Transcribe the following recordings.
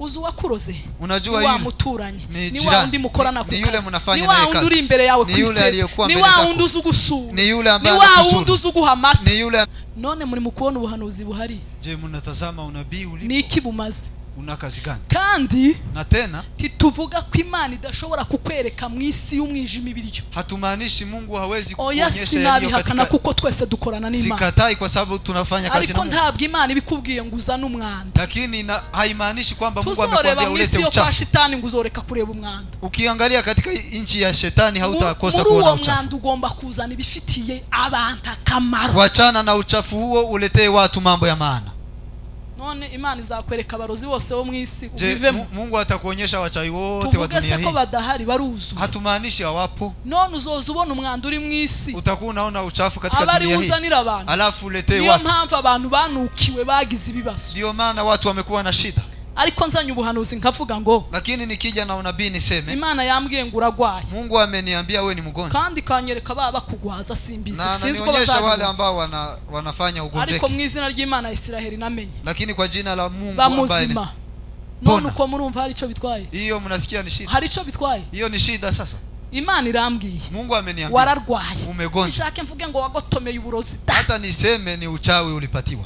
uzu wakuroze unajua yule muturanye ni wa undi mukorana ku kazi ni wa undi uri imbere yawe ku isi ni wa undi uzugusura ni yule ambaye ni wa undi uzuguhamata ni yule. None muri mukubona ubuhanuzi buhari, je munatazama unabii ulipo ni iki bumaze una kazi gani? Kandi na tena tuvuga ko Imana idashobora kukwereka mu isi y'umwijima ibiryo. Hatumaanishi Mungu hawezi kuonyesha yaliyo katika kuko twese dukorana n'Imana. Sikatai kwa sababu tunafanya kazi na Mungu. Ariko ntabwo Imana ibikubwiye ngo uzane umwanda. Lakini haimaanishi kwamba Mungu amekwambia ulete uchafu. Tuzoreba shetani ngo uzoreka kureba umwanda. Ukiangalia katika nchi ya shetani hautakosa kuona uchafu. Umwanda ugomba kuzana ibifitiye abantu akamaro. Wachana na uchafu huo, uletee watu mambo ya maana. None Imana izakwereka abarozi bose bo mwisi ubivemo. Mungu atakuonyesha wachawi wote wa dunia hii. Tuvuge ko badahari baruzu. Hatumaanishi hawapo. None uzoza ubona umwanda uri mwisi. Utakuwa unaona uchafu katika dunia hii. Abari uzanira abantu. Alafu uletee watu. Niyo mpamvu abantu banukiwe bagize ibibazo. Ndio maana watu wamekuwa na shida. Ariko nzanye ubuhanuzi nkavuga ngo, lakini nikija na unabii niseme Imana yambwiye ngo uragwaye. Mungu ameniambia wewe ni mgonjwa. Kandi kanyereka baba kugwaza simbizi. Sinzi ko bazana wale ambao wanafanya ugonjwa. Ariko mu izina ry'Imana ya Isiraheli namenye. Lakini kwa jina la Mungu ambaye ni none uko murumva hari ico bitwaye. Hiyo mnasikia ni shida. Hari ico bitwaye. Hiyo ni shida sasa. Imana irambwiye. Mungu ameniambia wararwaye. Umegonjwa. Nishake mvuge ngo wagotomeye uburozi. Hata niseme ni uchawi ulipatiwa.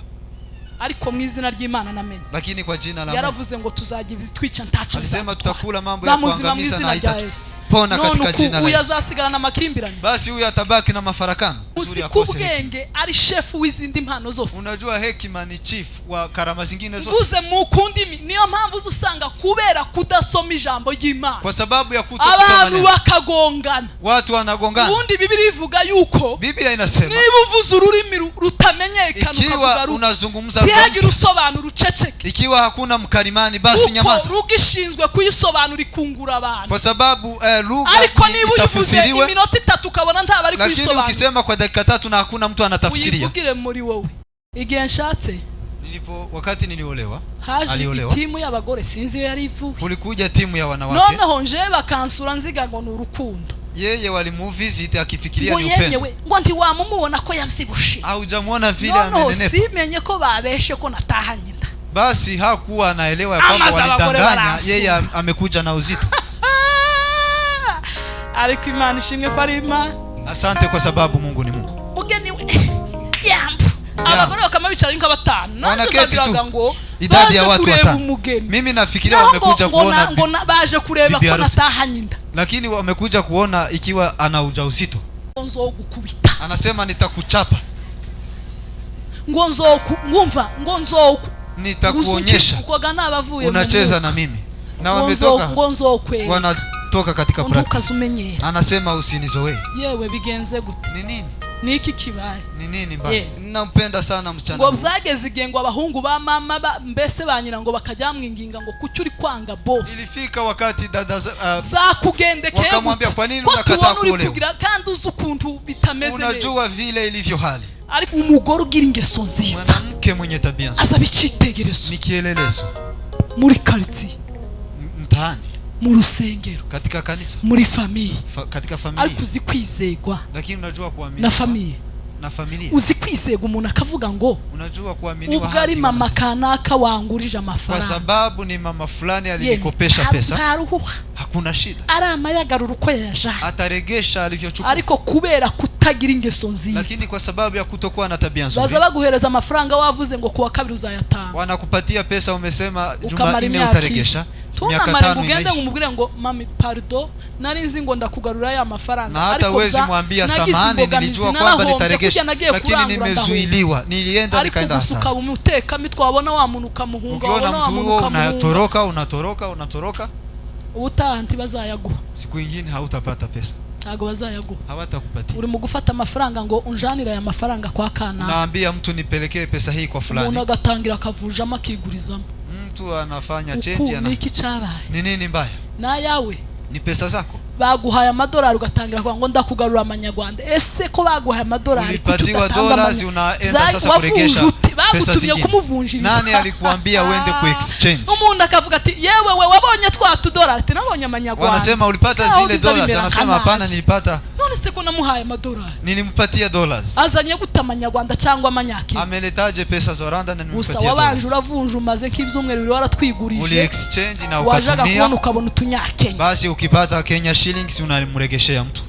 Ariko mu izina ry'Imana namenye. Lakini kwa jina la Mungu yaravuze ngo tuzagiye twica ntacu. Alisema tutakula mambo ya kuangamiza na haitapona katika jina la Yesu. Uyazasigana makimbirane. Basi huyu atabaki na mafarakano. Usikubwenge ari chef w'izindi mpano zose. Unajua hekima ni chief wa karama zingine zote. Vuze mu kundimi niyo mpamvu uzusanga kubera kudasoma ijambo ry'Imana. Kwa sababu ya kutosoma abantu bakagongana. Watu wanagongana. Ubundi Biblia ivuga yuko Biblia inasema niba uvuze ururimi rutamenyekana ikiwa unazungumza ntihagira usobanura uceceke. Ikiwa hakuna mkalimani basi nyamaza. Rugishinzwe kuyisobanura ikungura abantu. Kwa sababu lugha itafsiriwe iminota 3 ukabona ntabari kuyisobanura. Lakini ukisema kwa dakika 3 na hakuna mtu anatafsiria. Uyivugire muri wowe. Igihe nshatse wakati niliolewa aliolewa timu y'abagore sinzi yo yari ivuye. Kulikuja timu ya wanawake. Noneho nje bakansura nziga ngo n'urukundo. Yeye walimuvisit akifikiria ni upendo. Ngo ndi wamumubona ko yavyibushe. Haujamuona vile amenenepa. Simenye ko babeshe ko natahanye inda. Basi hakuwa anaelewa kwamba walidanganya, yeye amekuja na uzito. Ariko Imana ishimwe ko ari Imana. Asante kwa sababu Mungu ni Mungu. Mugeni yambu. Abagore bakama bicara inka batanu. Nanjye ngo idadi ya watu watano. Mimi nafikiria wamekuja kuona ngo baje kureba ko natahanye inda. Lakini wamekuja kuona ikiwa ana ujauzito. Nzogukubita. Anasema nitakuchapa. Ngumva nitakuonyesha. Unacheza na mimi. Na wametoka. Wanatoka katika practice. Anasema usinizoe. Yewe bigenze gute? Ni nini? Niki kibaye? Ni nini mbaya? Ninampenda sana msichana. Ngo byageze igengwa abahungu ba mama mbese banyira ngo bakajamwinginga ngo kucyuri kwanga boss. Ilifika wakati dada za kugendekeye. Wakamwambia kwa nini unakataa kuolewa? Kandi uzukuntu bitameze neza. Unajua vile ilivyo hali. Ariko umugore ugira ingeso nziza. Mwanamke mwenye tabia nzuri. Asaba icitegerezo. Ni kielelezo. Muri quartier. Mtaani. Mu rusengero. Katika kanisa. Muri famille. Katika familia. Ariko uzikwizegwa. Lakini unajua kuamini. Na familia. Na familia. Uzikwizega umuntu akavuga ngo unajua kuaminiwa ubwo ari mama kanaka wangurije amafaranga. Kwa sababu ni mama fulani alinikopesha pesa. Hakuna shida. Ari amayagarura uko yaja. Ataregesha alivyochukua. Ariko kubera kutagira ingeso nziza. Lakini kwa sababu ya kutokuwa na tabia nzuri. Baza baguhereza amafaranga wavuze ngo kuwa kabiri uzayatanga. Wanakupatia pesa umesema Jumanne utaregesha. Miaka 5 ugende ngumubwire ngo mami pardon nari nzi ngo ndakugarura ya mafaranga. Na hata wezi mwambia samani nilijua kwamba nitaregesha. Lakini nimezuiliwa. Nilienda nikaenda hasa. Ariko umuteka mitwabona wa muntu kamuhunga wabona wa muntu kamuhunga. Unatoroka. Ubutaha ntibazayaguha. Siku nyingine hautapata pesa. Ntago bazayaguha. Hawatakupatia. Uri mu gufata amafaranga ngo unjanira ya mafaranga kwa kana. Naambia mtu nipelekee pesa hii kwa fulani. Umuntu agatangira akavujama akigurizamo. Mtu anafanya change ana. Niki cabaye? Ni nini mbaya? Na yawe. Ni pesa zako. Baguhaye amadolari ugatangira kwa ngo ndakugarura amanyarwanda. Ese ko baguhaye amadolari ulipatiwa dollars unaenda sasa kuregesha bagutumye kumuvunjiriza. Nani alikuambia uende ku exchange? Umuntu akavuga ati yewe we wabonye twa $2 ati nabonye amanyarwanda. Wanasema ulipata zile dollars, anasema hapana nilipata. None se ko namuhaye $. Nilimpatia dollars. Azanye guta amanyarwanda cyangwa amanyaki. Ameletaje pesa za Rwanda na nimpatia dollars. Usa wabanje uravunja umaze nk'ibyumweru bibiri waratwigurije. Uli exchange na ukatumia. Wajaga kubona ukabona utunyakenya. Basi ukipata Kenya shillings unamregeshea mtu.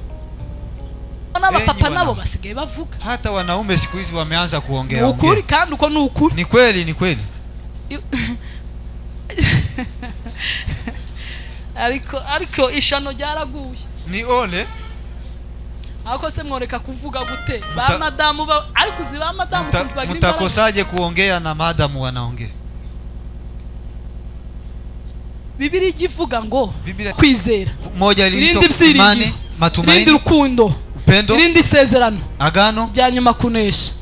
Wana papa nabo basigaye bavuga. Hata wanaume siku hizi wameanza kuongea. Ukuri kandi uko ni ukuri. Ni kweli, ni kweli. Ariko ishano ryaraguye. Ni ole. Ako se mworeka kuvuga gute? Ba madamu ariko ziba madamu kubagira. Mutakosaje kuongea na madamu wanaongea? Bibiri igivuga ngo kwizera. Moja lilito imani, matumaini. Irindi rukundo. Upendo. Irindi sezerano. Agano. Byanyuma kunesha.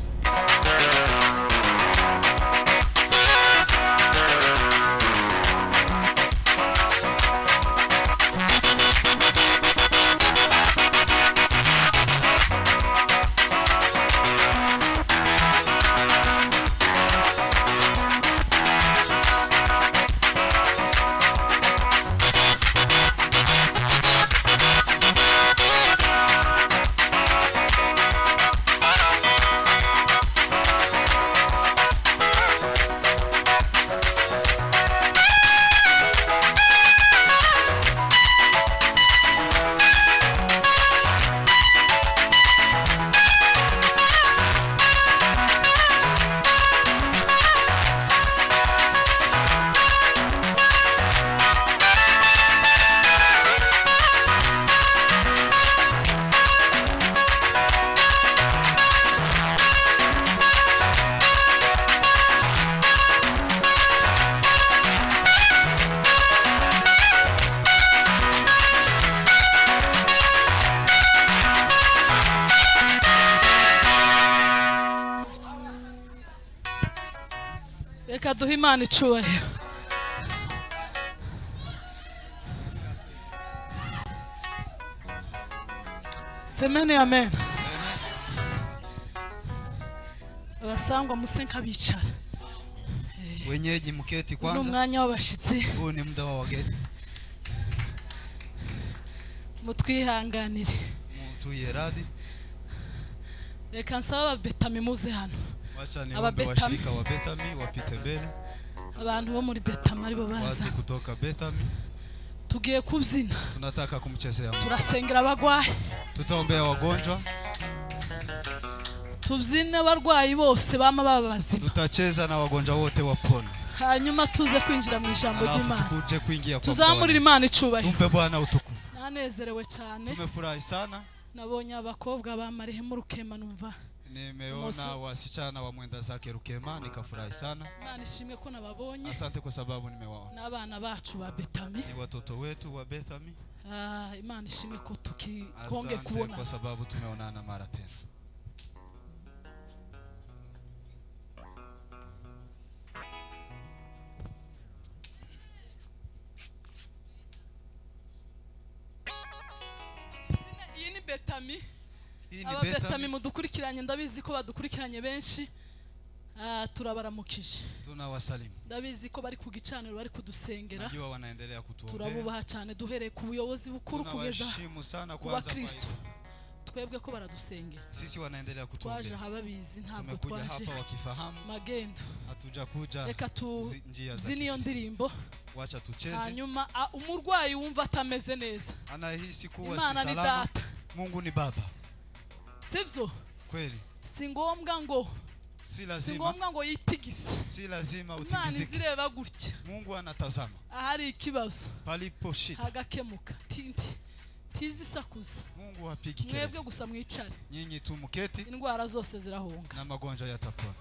Reka duhe Imana icubahiro. Semeni amen. Abasangwa musenka bicara. Wenyeji muketi kwanza. Umwanya w'abashitsi. Huu ni muda wa wageni. Mutwihanganire. Mutuye radi. Reka nsaba Betami muze hano. Wacha niombe washirika wa Bethami wapite mbele. Abantu bo muri Betami ari bo baza. Watu kutoka Bethami. Tugiye kubyina. Tunataka kumchezea Mungu. Turasengera abagwayi. Tutaombea wagonjwa. Tubyine abarwayi bose bama babazima. Tutacheza na wagonjwa wote wapone. Hanyuma tuze kwinjira mu ijambo ry'Imana. Tukuje kuingia kwa Tuzamurira Imana icubahiro. Tumpe Bwana utukufu. Nanezerewe cyane. Tumefurahi sana. Nabonye abakobwa bamarehemu Rukema numva. Nimeona wasichana wa mwenda zake Rukema nikafurahi sana. Imana ishimwe ko nababonye. Asante kwa sababu nimewaona. N'abana bacu ba Betami. Ni watoto wetu wa Bethami. Imana ishimwe ko tukikonge kubona. Asante kwa sababu tumeonana mara tena. Iyi ni Betami. Betami mudukurikiranye ndabizi ko badukurikiranye benshi. Turabaramukije. Tunawasalimu. Ndabizi ko bari ku gicaniro bari kudusengera. Najua wanaendelea kutuombea. Turabubaha cyane duhereye ku buyobozi bukuru kugeza ku Kristo. Twebwe ko baradusengera. Sisi wanaendelea kutuombea. Twaje hababizi ntabwo twaje hapa wakifahamu. Magendo. Hatuja kuja. Reka ziniyo ndirimbo. Wacha tucheze. Hanyuma umurwayi wumva atameze neza. Anahisi kuwa si salama. Mungu ni Baba. Sibyo? Kweli. Si ngombwa ngo si lazima. Si ngombwa ngo yitigise. Si lazima utigizike. Imana izireba gutya. Mungu anatazama. Ahari ikibazo. Palipo shida. Hagakemuka. Tizisakuza. Mungu hapigi kelele. Mwebwe gusa mwicare. Nyinyi tu muketi. Indwara zose zirahunga. Na magonjwa yatapona.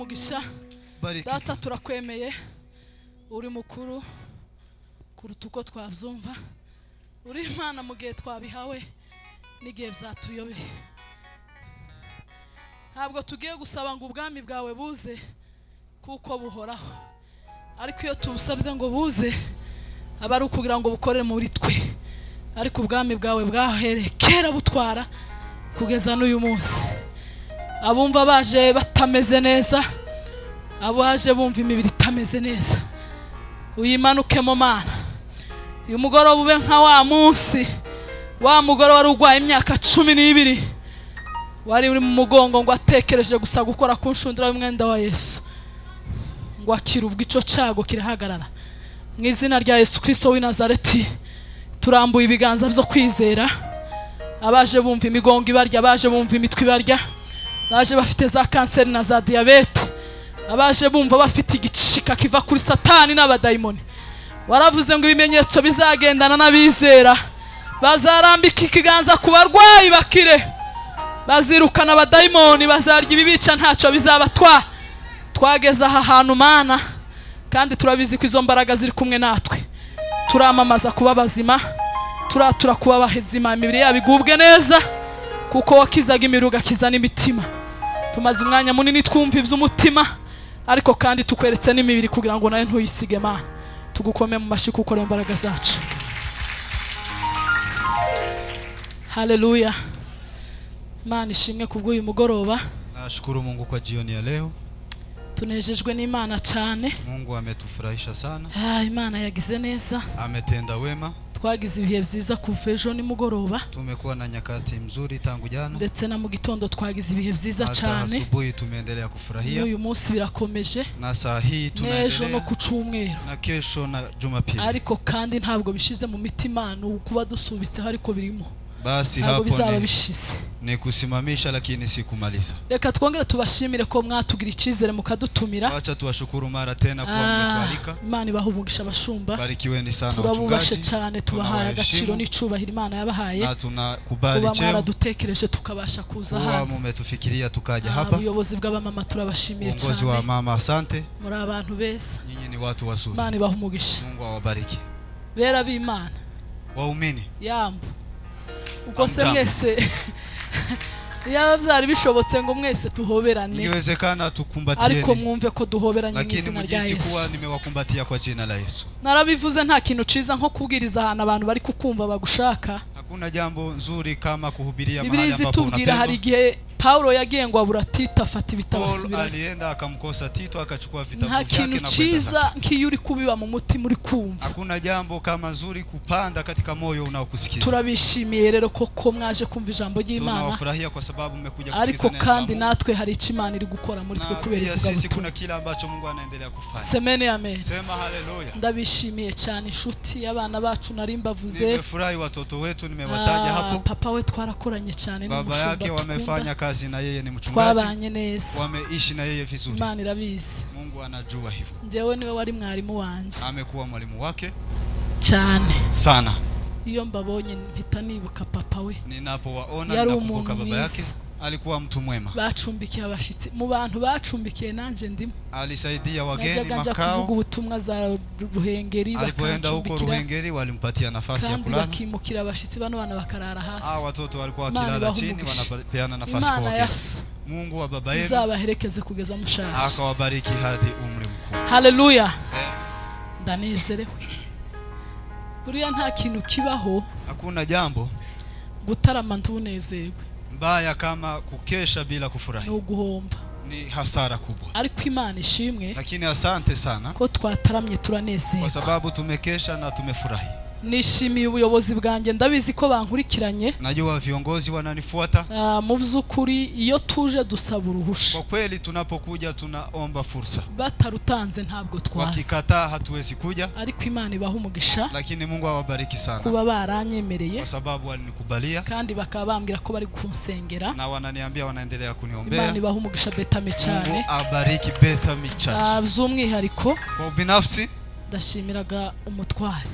umugisha. Data turakwemeye uri mukuru kuruta uko twabyumva. Uri Imana mu gihe twabihawe n'igihe byatuyobeye. Ntabwo tugiye gusaba ngo ubwami bwawe buze kuko buhoraho, ariko iyo tubusabye ngo buze aba ari ukugira ngo bukorere muri twe. Ariko ubwami bwawe bwahereye kera butwara kugeza n'uyu munsi. Abumva baje batameze neza, abo haje bumva imibiri itameze neza, uyimanukemo Mana. Uyu mugoroba ube nka wa munsi wa mugore wari urwaye imyaka 12 wari uri mu mugongo ngo atekereje gusa gukora ku nshundura y'umwenda wa Yesu, ngo akira ubwico cyago kirahagarara. Mu izina rya Yesu Kristo w'i Nazareti turambuye ibiganza byo kwizera. Abaje bumva imigongo ibarya, abaje bumva imitwe ibarya, abaje bafite za kanseri na za diabete, abaje bumva bafite igicika kiva kuri Satani n'abadayimoni, waravuze ngo ibimenyetso bizagendana n'abizera. Bazarambika ikiganza ku barwayi bakire, bazirukana abadayimoni, bazarya ibibica ntacyo bizabatwara. Twageze aha hantu Mana, kandi turabizi ko izo mbaraga ziri kumwe natwe. Turamamaza kuba bazima, turatura kuba bahezima, imibiri yabo igubwe neza kuko wakizaga imibiri ugakiza n'imitima. Tumaze umwanya munini twumva iby'umutima, ariko kandi tukweretse n'imibiri kugira ngo nayo ntuyisige Mana. Tugukome mu mashi kuko ari imbaraga zacu. Haleluya. Mana ishimwe kubw'uyu mugoroba. Nashukuru Mungu kwa jioni ya leo. Tunejejwe n'Imana cyane. Mungu ametufurahisha sana. Imana yagize neza. Ametenda wema. Twagize ibihe byiza kuva ejo nimugoroba. Tumekuwa na nyakati mzuri tangu jana. Ndetse na mu gitondo twagize ibihe byiza cyane. Asubuhi tumeendelea kufurahia. Uyu munsi birakomeje. Na saa hii tunaendelea. Ejo no ku cyumweru. Na kesho na Jumapili. Ariko kandi ntabwo bishize mu mitima kuba dusubitse ariko birimo. Basi hapo ni kusimamisha lakini si kumaliza. Reka twongere tubashimire ko mwatugira ikizere mukadutumira. Acha tuwashukuru mara tena kwa mmetualika. Imana ibahubugisha abashumba. Barikiweni sana wachungaji. Turabubashe cyane tubahaye agaciro n'icubahiro Imana yabahaye. Na tunakubali cheo. Kuba dutekereje tukabasha kuza hano. Mumetufikiria tukaja hapa. Ubuyobozi bw'abamama turabashimiye cyane. Uongozi wa mama asante. Muri abantu beza. Nyinyi ni watu wazuri. Imana ibahumugisha. Mungu awabariki. Bera b'Imana. Waumini. Yambo. Uko se mwese yaba byari bishobotse ngo mwese tuhoberane, iwezekana tukumbatieni, ariko mwumve ko duhoberanye mu izina rya Yesu. Lakini kuwa nimewakumbatia kwa jina la Yesu. Narabivuze nta kintu ciza nko kubwiriza ahantu abantu bari kukumva bagushaka. Hakuna jambo nzuri kama kuhubiria mahali ambapo unapendwa. Hari igihe Paulo yagiye ngo abura Tito afata ibitabo asubira. Paulo alienda akamkosa Tito akachukua vitabu vyake na kwenda. Nta kintu ciza nk'iyo uri kubiba mu mutima uri kumva. Hakuna jambo kama nzuri kupanda katika moyo unaokusikiza. Turabishimiye rero koko mwaje kumva ijambo ry'Imana. Tunawafurahia kwa sababu mmekuja kusikiza neno. Ariko kandi natwe hari Imana iri gukora muri twe kubera ivuga. Sisi kuna kila ambacho Mungu anaendelea kufanya. Semeni amen. Sema haleluya. Ndabishimiye cyane inshuti y'abana bacu narimbavuze. Nimefurahi watoto wetu nimewataja hapo. Papa we twarakoranye cyane n'umushumba. Baba yake wamefanya kazi na yeye ni mchungaji. Twabanye neza. Wameishi na yeye vizuri. Imana irabizi. Mungu anajua hivyo. Njewe niwe wari mwarimu wanje. Amekuwa mwalimu wake cyane sana. Iyo mbabonye mpita nibuka papa we. Ninapowaona nakumbuka baba yake. Alikuwa mtu mwema. Bacumbikiye abashitsi mu bantu bacumbikiye nanje ndimo. Alisaidia wageni makao. Kuvuga ubutumwa za Ruhengeri. Alipoenda huko Ruhengeri walimpatia nafasi ya kulala. Kandi bakimukira abashitsi bano bana bakarara hasi. Watoto walikuwa wakilala chini wanapeana nafasi kwa wageni. Mungu wa baba yenu zabaherekeze kugeza mushaje. Akawabariki hadi umri mkuu. Haleluya. Ndanezerewe. Buriya nta kintu kibaho. Hakuna jambo gutarama ntunezerwe mbaya kama kukesha bila kufurahi. No guhomba. Ni hasara kubwa. Ariko Imana ishimwe. Lakini asante sana ko twataramye turanezerwa. Kwa sababu tumekesha na tumefurahi. Nishimiye ubuyobozi bwanjye ndabizi ko bankurikiranye. Najua viongozi wananifuata. Mu byukuri iyo tuje dusaba uruhusha. Kwa kweli tunapokuja tunaomba fursa. Batarutanze ntabwo twaza. Wakikataa hatuwezi kuja. Ariko Imana ibahumugisha. Lakini Mungu awabariki sana. Kuba baranyemereye. Kwa sababu walinikubalia. Kandi bakabambira ko bari kunsengera. Na wananiambia wanaendelea kuniombea. Imana ibahumugisha Bethamy cyane. Mungu abariki Bethamy Church. By'umwihariko kwa binafsi ndashimiraga umutware.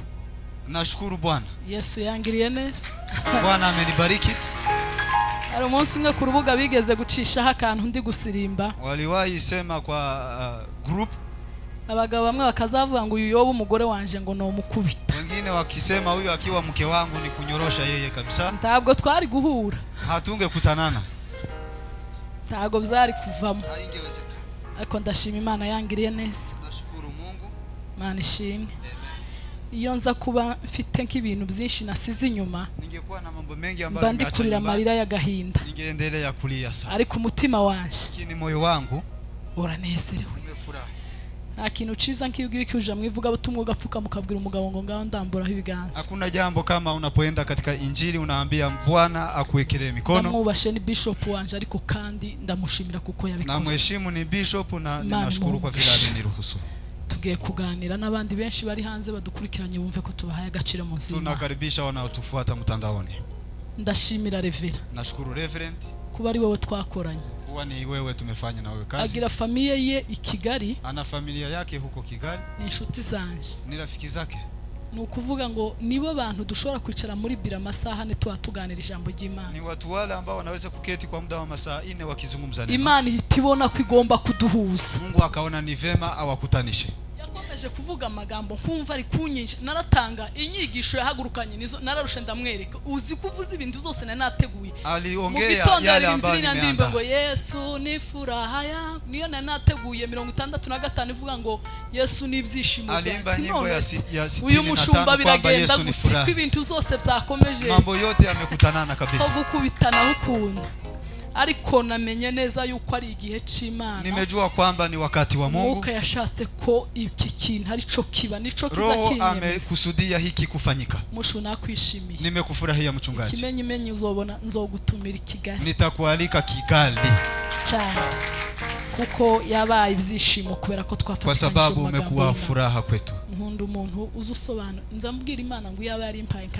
Nashukuru Bwana. Yesu yangiriye neza. Bwana amenibariki. Ari umunsi umwe ku rubuga bigeze gucishaho akantu ndi gusirimba. Waliwahi sema kwa group. Abagabo bamwe bakazavuga ngo uyu yoba umugore wanje ngo no mukubita. Wengine wakisema huyu akiwa mke wangu ni kunyorosha yeye kabisa. Ntabwo twari guhura. Hatunge kutanana. Ntabwo byari kuvamo. Haingewezekana. Ariko ndashima Imana yangiriye neza. Nashukuru Mungu. Imana ishimwe. Iyo nza kuba mfite nk'ibintu byinshi nasize inyuma, ningekuwa na mambo mengi ambayo ningekurira amarira y'agahinda. Ningeendelea kulia sana. Ariko umutima wanje, lakini moyo wangu uranezerewe. Umefurahi. Nta kintu ciza nk'iyugiye cyuje mwivuga butumwa ugapfuka mukabwira umugabo ngo ngaho ndamburaho ibiganza. Hakuna jambo kama unapoenda katika injili unaambia Bwana akuwekelee mikono. Ndamubashe ni bishop wanje ariko kandi ndamushimira kuko yabikoze. Na mheshimu ni bishop na ninashukuru kwa vile ameniruhusu. Tugiye kuganira n'abandi benshi bari hanze badukurikiranye bumve ko tubahaye agaciro mu nzima. Tunakaribisha wanaotufuata mtandaoni. Ndashimira Reverend. Nashukuru Reverend. Kuba ari wewe twakoranye. Kuwa ni wewe tumefanya na wewe kazi. Agira familia ye i Kigali. Ana familia yake huko Kigali. Ni inshuti zanje. Ni rafiki zake. Nukuvuga ngo nibo bantu dushobora kwicara muri bira masaha ne tuganira ijambo ry'Imana. Ni watu wale ambao wanaweza kuketi kwa muda wa masaa 4 wakizungumza neno. Imana itibona ko igomba kuduhuza. Mungu akaona ni vema awakutanishe. Yakomeje kuvuga amagambo nkumva ari kunyinje, naratanga inyigisho yahagurukanye nizo nararushe ndamwereka. Uzi kuvuza ibintu zose nanateguye. Aliongea yale ambayo nimeandaa. Ngo Yesu ni furaha yangu. Niyo nanateguye 65 ivuga ngo Yesu ni ibyishimo byanjye. Alimba nyimbo ya 65 uyu mushumba biragenda Yesu ni furaha. Ibintu byose byakomeje. Mambo yote yamekutanana kabisa. Gukubitana ukunda. Ariko namenye neza yuko ari igihe c'Imana. Nimejua kwamba ni wakati wa Mungu. Mungu yashatse ko iki kintu ari cyo kiba nico Roho amekusudia hiki kufanyika. Mushu nakwishimiye. Nimekufurahia mchungaji. Kimenyi uzobona nzogutumira Kigali. Nitakualika Kigali. Cyane. Kuko yabaye ibyishimo kubera ko twafatanye. Kwa sababu umekuwa furaha kwetu. Nkunda umuntu uzusobanura. Nzambwira Imana ngo yaba yari impaye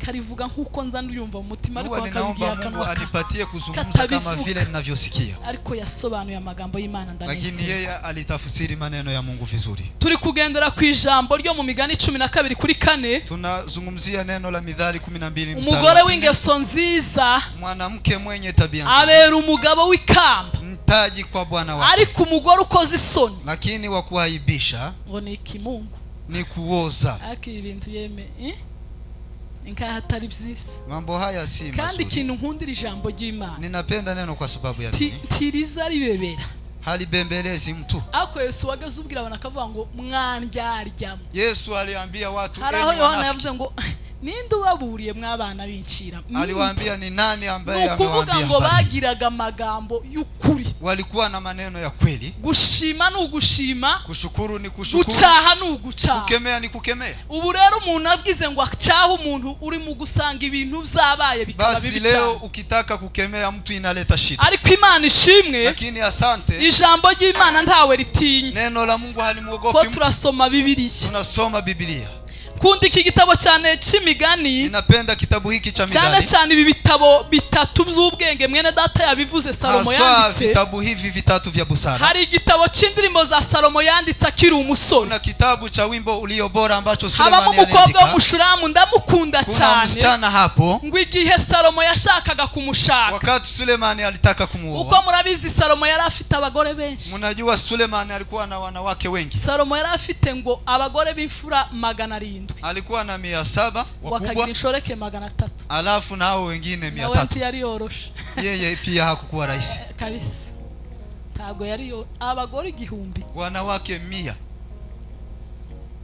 karivuga nkuko nza nduyumva mu mutima ariko akabigira kanwa. Anipatie kuzungumza kama vile ninavyosikia. Ariko yasobanuye amagambo y'Imana ndanese. Lakini yeye alitafsiri maneno ya Mungu vizuri. Turi kugendera ku ijambo ryo mu Migani 12 kuri 4. Tunazungumzia neno la Mithali 12 mstari. Umugore w'ingeso nziza, mwanamke mwenye tabia nzuri, abera umugabo w'ikamba, mtaji kwa bwana wake. Ariko umugore ukoze isoni, lakini wa kuaibisha ngo ni kimungu, ni kuoza. Aki ibintu yeme inka hatari byiza. Mambo haya si mazuri. Kandi kintu nkundira ijambo ry'Imana. Ninapenda neno kwa sababu ya nini? Tiriza ribebera. Halibembelezi mtu. Ako Yesu wageze ubwira abantu akavuga ngo mwandyarya. Yesu aliambia watu haraho Yohana yavuze ngo ninde ubaburiye mwabana b'incira. Aliwaambia ni nani ambaye amewaambia? Kuvuga ngo bagiraga amagambo y'ukuri. Walikuwa na maneno ya kweli. Gushima ni ugushima, kushukuru ni kushukuru, gucaha ni ugucaha, kukemea ni kukemea. Ubu rero umuntu abwize ngo acaha umuntu uri mu gusanga ibintu byabaye bikaba bibi. Basi leo ukitaka kukemea mtu inaleta shida. Ariko Imana ishimwe. Lakini asante. Ijambo ry'Imana ntawe ritinya. Neno la Mungu halimuogopi mtu. Ko turasoma Biblia. Tunasoma Biblia. Kundi iki gitabo cyane c'Imigani. Ninapenda kitabu hiki cha Mithali. Cyane ibi bitabo bitatu by'ubwenge mwene data yabivuze Salomo yanditse. Vitabu hivi vitatu vya busara. Hari igitabo c'indirimbo za Salomo yanditse akiri umusore. Kuna kitabu cha wimbo ulio bora ambacho Sulemani aliandika. Haba umukobwa w'umushuramu ndamukunda cyane. Kuna msichana hapo. Ngo igihe Salomo yashakaga kumushaka. Wakati Sulemani alitaka kumuoa. Uko murabizi Salomo yari afite abagore benshi. Mnajua Sulemani alikuwa na wanawake wengi. Salomo yari afite ngo abagore b'imfura 700. Alikuwa na 700 wakubwa. Wakagira inshoreke 300. Alafu nao wengine 300. Nawe yari yoroshe. Yeye pia hakukuwa rahisi. Kabisa. Tago yari abagore 1000. Wanawake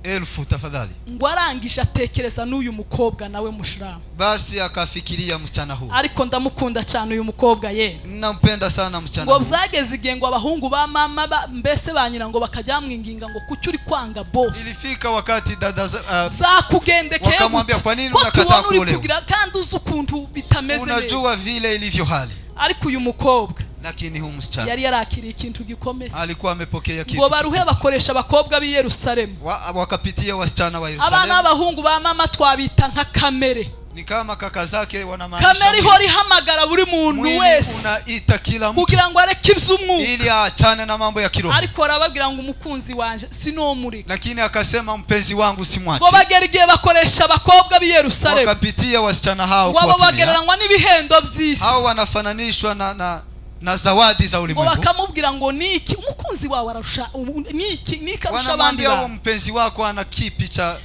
100,000 tafadhali. Ngo arangije atekereza n'uyu mukobwa nawe mushiramu. Basi akafikiria msichana huyu. Ariko ndamukunda cyane uyu mukobwa ye. Nampenda sana msichana huyu. Ngo byageze igengo abahungu ba mama mbese banyira ngo bakajyamwinginga ngo kuki uri kwanga boss. Ilifika wakati dada za kugendekeye. Wakamwambia kwa nini unakataa kuolewa? Kandi uzukuntu bitameze neza. Unajua vile ilivyo hali. Ariko uyu mukobwa lakini huyu msichana yari yarakiriye ikintu gikomeye. Alikuwa amepokea kitu. Ngo baruhe bakoresha abakobwa b'i Yerusalemu. Wakapitia wasichana wa Yerusalemu. Abana b'abahungu ba mama twabita nka kamere. ni kama kaka zake wanamaanisha kamere ihora ihamagara buri muntu wese unaita kila mtu kugira ngo areke iby'umwuka ili aachane na mambo ya kiroho. ariko arababwira ngo umukunzi wanje sinomureka, lakini akasema mpenzi wangu simwache. ngo bagera igihe bakoresha abakobwa b'i Yerusalemu, wakapitia wasichana hao ngo abo bagereranywa n'ibihendo by'isi, hao wanafananishwa na zawadi za ulimwengu, ngo bakamubwira ngo niki umukunzi wawe arusha niki arusha abandi bantu. Mpenzi wako ana kipi cha,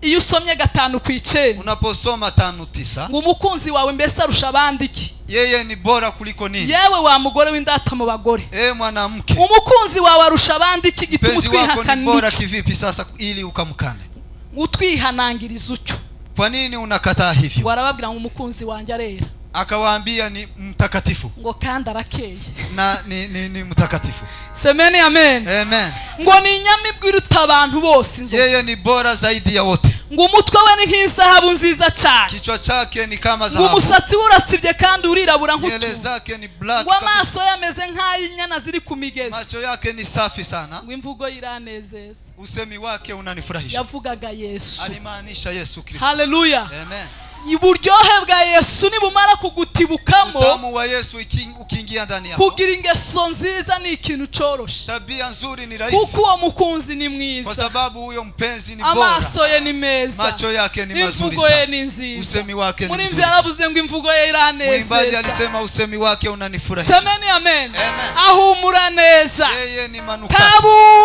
iyo usomye 5:9, unaposoma 5:9, ngo umukunzi wawe mbese arusha abandi iki, yeye ni bora kuliko nini? yewe wa mugore w'indata mu bagore, mwanamke, umukunzi wawe arusha abandi iki gituma utwihakana? ni bora kivipi sasa ili ukamkane? utwihanangiriza ucyo. Kwa nini unakataa hivyo? warababwira ngo umukunzi wanjye arera, akawaambia ni mtakatifu, ngo kandi arakeye na ni mtakatifu. semeni amen. Amen. ngo ni inyamibwa iruta abantu bose inzoka, yeye ni bora zaidi ya wote. ngo umutwe we ni nk'izahabu nziza cyane, kichwa chake ni kama zahabu, ngo umusatsi we urasibye kandi urirabura nk'utu, nywele zake ni black, ngo amaso yameze nk'ay'inyana ziri ku migezi, macho yake ni safi sana, ngo imvugo iranezeza, usemi wake unanifurahisha. yavugaga Yesu, alimaanisha Yesu Kristo. haleluya. Amen. uburyohe bwa Yesu nibumara kugutibukamo, utamu wa Yesu ukiingia ndani yako, kugira ingeso nziza ni ikintu coroshe, tabia nzuri ni rahisi, kuko uwo mukunzi ni mwiza, kwa sababu huyo mpenzi ni bora, amaso ye ni meza, macho yake ni mazuri imvugo ye sana, ni nziza, usemi wake ni muri mzuri. yaravuze ngo imvugo ye iranezeza, mwimbaji alisema usemi wake unanifurahisha. semeni amen. Amen. ahumura neza, yeye ni manukato,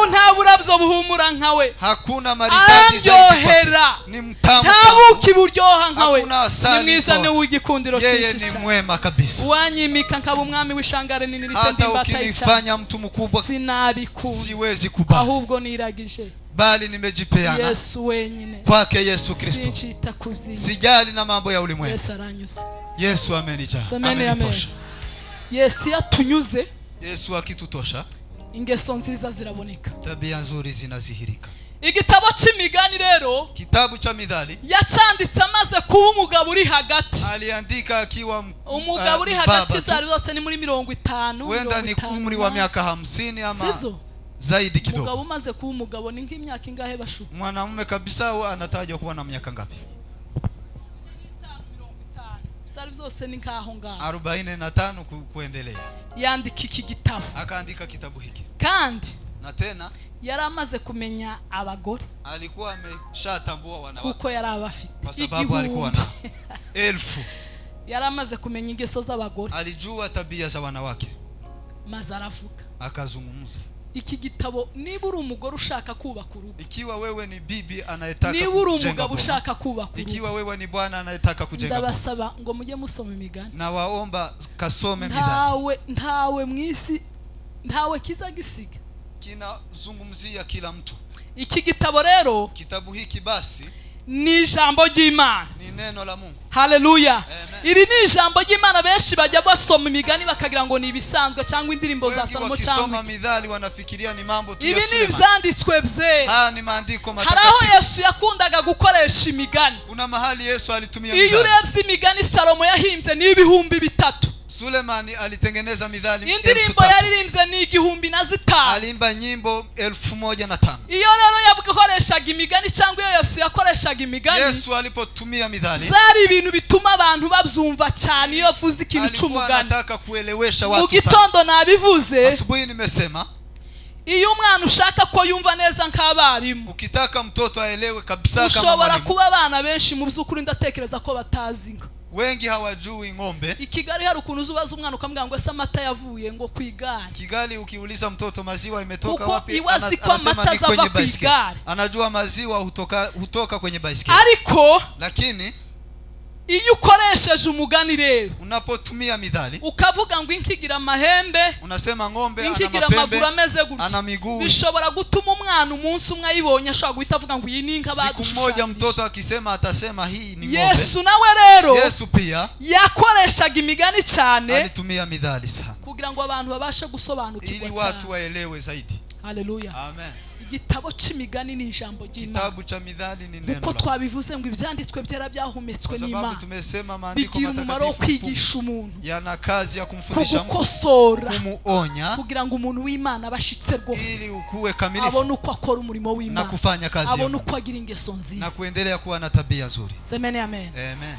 nta burabyo buhumura nkawe, hakuna maridadi zaidi, ni mtamu, ntabuki buryoha nkawe, ni mwiza ni w'igikundiro cyinshi cyane, yeye ni mwema kabisa. wanyimika nkaba umwami w'ishangare nini hata ukinifanya mtu mkubwa sinabikunda, siwezi kubali, ahubwo niragije, bali nimejipeana Yesu wenyine, kwake Yesu Kristo, sinchita kuzinga, sijali na mambo ya ulimwengu. Yesu aranyuze, Yesu amenijaa, amenitosha. Yesu yatunyuze, Yesu akitutosha, ingeso nziza ziraboneka, tabia nzuri zinazihirika. igitabo cy'imigani rero, kitabu cha Mithali, yacanditse amaze kuba umugabo uri hagati, aliandika akiwa umugabo uri hagati zari zose ni muri 50, wenda ni umri wa miaka 50 ama sibyo zaidi kidogo. umugabo umaze kuba umugabo ni nk'imyaka ingahe bashu? mwanamume kabisa anatajwa kuwa na miaka ngapi? 50 zari zose ni nkaho ngaho 45 kuendelea. yandika iki gitabo, akaandika kitabu hiki, kandi na tena yari amaze kumenya abagore, alikuwa ameshatambua wanawake, kuko yari abafite, kwa sababu alikuwa na 1000. yari amaze kumenya ingeso z'abagore, alijua tabia za wanawake, maze aravuga, akazungumza. iki gitabo, niba uri umugore ushaka kubaka urugo, ikiwa wewe ni bibi anayetaka niba uri umugabo ushaka kubaka urugo, ikiwa wewe ni bwana anayetaka kujenga, ndabasaba ngo mujye musoma imigani, na waomba kasome Mithali. ntawe mwisi, ntawe kiza gisiga, kinazungumzia kila mtu. iki gitabo rero, kitabu hiki basi ni ijambo ry'Imana, ni neno la Mungu. haleluya. iri ni ijambo ry'Imana. benshi bajya basoma imigani bakagira ngo ni ibisanzwe cyangwa indirimbo za Salomo, cyangwa Mithali wanafikiria ni mambo tu. ibi ni ibyanditswe bye, ni maandiko matakatifu. hari aho Yesu yakundaga gukoresha imigani, kuna mahali Yesu alitumia mithali. iyo urebye imigani Salomo yahimbye ni 3,000. Sulemani alitengeneza mithali indirimbo yaririmbye ni 1,005. alimba nyimbo 1,005. iyo rero yakoreshaga imigani cyangwa iyo Yesu yakoreshaga imigani, Yesu alipotumia mithali zari ibintu bituma abantu babyumva cyane. iyo avuze ikintu cy'umugani, anataka kuelewesha watu. mu gitondo nabivuze, asubuhi nimesema, iyo umwana ushaka ko yumva neza nk'abarimu, ukitaka mtoto aelewe kabisa kama ushobora mwalimu, kuba abana benshi mu by'ukuri ndatekereza ko batazi inka. wengi hawajui ng'ombe. I Kigali hari ukuntu uzubaza umwana ukamubwira ngo ese amata yavuye ngo ku igare. Kigali ukiuliza mtoto maziwa imetoka Kuko wapi, iwazi ko amata zava ku igare. anajua maziwa hutoka kwenye baiskeli. Ariko lakini iyo ukoresheje umugani rero, unapotumia mithali, ukavuga ngo inkigira amahembe, unasema ng'ombe ana inkigira mapembe, amaguru ameze gutya, ana miguu, bishobora gutuma umwana umunsi umwe ayibonye ashobora guhita avuga ngo iyi ni inka badushushanyije. Siku moja mtoto akisema atasema hii ni ng'ombe. Yesu nawe rero, Yesu pia yakoreshaga imigani cyane, alitumia mithali sana kugira ngo abantu babashe gusobanukirwa cyane, ili watu waelewe zaidi. Haleluya. Amen. igitabo c'imigani ni ijambo ry'Imana. Kitabu cha Mithali ni neno. Uko twabivuze ngo ibyanditswe byera byahumetswe n'Imana. Tumesema maandiko matakatifu kwigisha umuntu. Yana kazi ya kumfundisha mtu. Kugukosora. Kumuonya. Kugira ngo umuntu w'Imana abashitse rwose. Ili ukuwe kamilifu. Abone uko akora umurimo w'Imana. Na kufanya kazi. Abone uko agira ingeso nziza. Na kuendelea kuwa na tabia nzuri. Semeni amen. Amen.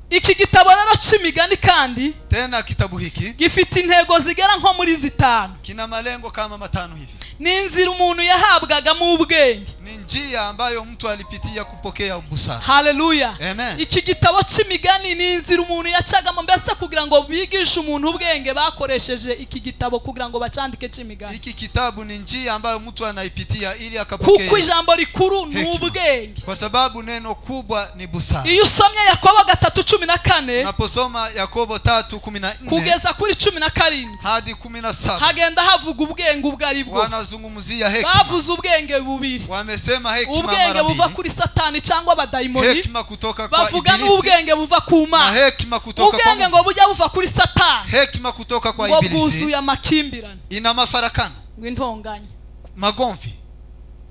iki gitabo rero c'imigani kandi tena kitabu hiki gifite intego zigera nko muri 5. kina malengo kama 5 hivi. Ni inzira umuntu yahabwaga mu ubwenge, ni njia ambayo mtu alipitia kupokea busara. Haleluya. Amen. Iki gitabo c'imigani ni inzira umuntu yacagamo mbese kugira ngo bigishe umuntu ubwenge bakoresheje iki gitabo kugira ngo bacandike c'imigani. Hiki kitabu ni njia ambayo mtu anaipitia ili akapokee. Kuko ijambo rikuru ni ubwenge. Kwa sababu neno kubwa ni busara. Iyo usomye Yakobo 3:14, unaposoma Yakobo 3:14 kugeza kuri 17 hadi 17 hagenda havuga ubwenge ubwo ari bwo. Wanazungumzia hekima. Bavuze ubwenge bubiri. Wamesema hekima mara mbili. Ubwenge buva kuri Satani cyangwa abadayimoni. Hekima kutoka kwa Ibilisi. Bavuga n'ubwenge buva ku Mana. Na hekima kutoka kwa ubwenge ngo bujya buva kuri Satani. Hekima kutoka kwa Ibilisi. Ngo bwuzuye amakimbirane. Ina mafarakano. Ng'intonganya. Magomvi.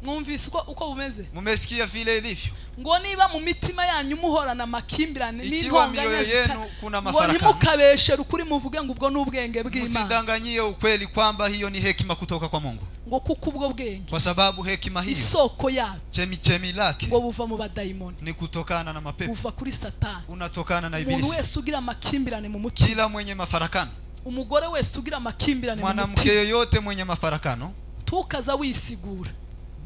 Mwumvise uko bumeze? Mumesikia vile ilivyo. Ngo niba mu mitima yanyu muhorana makimbirane n'intonganya yenu kuna mafarakano. Ngo nimukabeshe ukuri muvuge ngo ubwo n'ubwenge bw'Imana. Msidanganyie ukweli kwamba hiyo ni hekima kutoka kwa Mungu. Ngo kuko ubwo bwenge. Kwa sababu hekima hiyo. Isoko yayo. Chemichemi lake. Ngo buva mu badayimoni. Ni kutokana na mapepo. Buva kuri Satani. Unatokana na Ibilisi. Umuntu wese ugira makimbirane mu mutima. Kila mwenye mafarakano. Umugore wese ugira makimbirane mu mutima. Mwanamke yoyote mwenye mafarakano. Tukaza wisigura.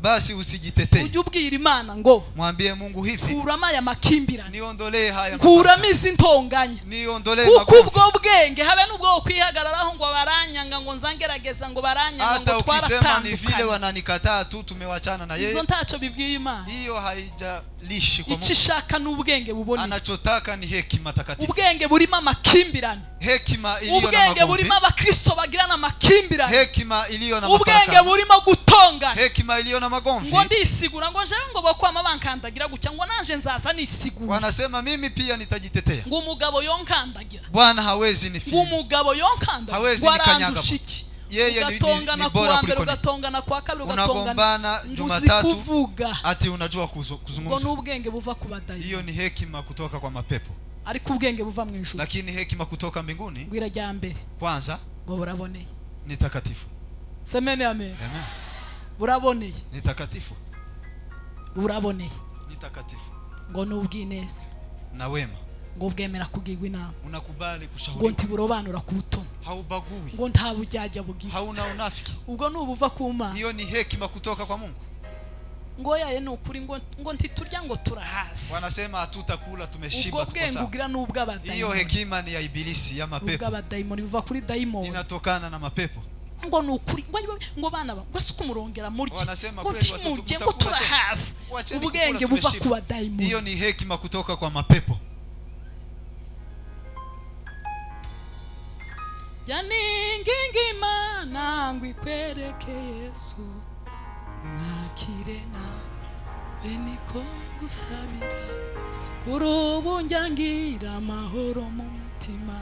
Basi usijitetee. Ujubwira Imana ngo mwambie Mungu hivi. Kurama ya makimbirane. Niondolee haya. Kurama izi ntonganya. Niondolee magomvi. Kuko ubwo bwenge habe nubwo kwihagararaho ngo baranyanga ngo nzangerageza ngo baranyanga ngo twaratandukanye. Hata ukisema ni vile wananikataa tu tumewachana na yeye. Izo ntacho bibwiye Imana. Hiyo haijalishi kwa Mungu. Ichishaka n'ubwenge bubone. Anachotaka ni hekima takatifu. Ubwenge burimo amakimbirane. Hekima iliyo na magomvi. Ubwenge burimo abakristo bagirana amakimbirane. Hekima iliyo na mafarakano. Ubwenge burimo gutonga. Hekima iliyo na magomvi. Ngo ndisigura ngo nje ngo bakwama bankandagira gucya ngo nanje nzaza nisigura. Wanasema mimi pia nitajitetea. Ngo umugabo yonkandagira. Bwana hawezi nifinya. Ngo umugabo yonkandagira. Hawezi nikanyaga. Yeye ni bora kuliko ugatongana kwa kabiri ugatongana Jumatatu ati unajua kuzungumza. Ngo n'ubwenge buva ku badayi. Hiyo ni hekima kutoka kwa mapepo. Ariko ubwenge buva mu ijuru. Lakini hekima kutoka mbinguni. Gwira jya mbere. Kwanza ngo buraboneye. Ni takatifu. Semeni amen. Amen. Buraboneye. Ni takatifu. Buraboneye. Ni takatifu. Ngo n'ubwineza. Na wema. Ngo bwemera kugirwa inama. Unakubali kushauriwa. Ngo ntiburobanura ku butoni. Haubagui. Ngo nta bujyajya bugira. Hauna unafiki. Ubwo nubuva ku Mana. Hiyo ni hekima kutoka kwa Mungu. Ngo yaye n'ukuri ngo ntiturya ngo turahasi. Wanasema hatutakula tumeshiba tuko sawa. Ubwo bwenge n'ubw'abadayimoni. Hiyo hekima ni ya Ibilisi ya mapepo. Ubw'abadayimoni buva kuri dayimoni. Inatokana na mapepo. Ngo n'ukuri ngo bana ba ngwese kumurongera muri. Wanasema kweli watoto ngo turahasi. Ubwenge buva ku badayimoni. Hiyo ni hekima kutoka kwa mapepo. Janingingima nangu ikwereke Yesu mwakirena beniko gusabira kurubunjangira amahoro mu mutima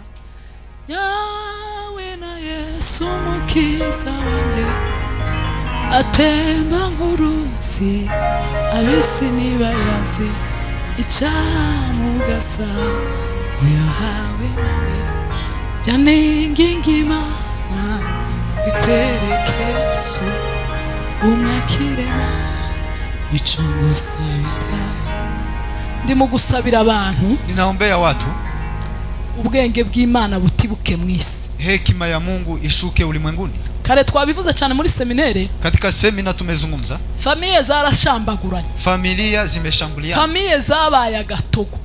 yawe na Yesu mukiza wanje atemba nk'uruzi abisi nibayazi icamugasa uyahawe nawe janingingima ikwereke Yesu umwakirena ico ngusabira. Ndimo gusabira abantu. Ninaombea watu. Ubwenge bw'Imana butibuke mwisi. Hekima ya Mungu ishuke ulimwenguni. Kare twabivuze cyane muri seminere. Katika semina tumezungumza. Familia zarashambaguranye. Familia zimeshambuliana. Familia zabaye agatogo.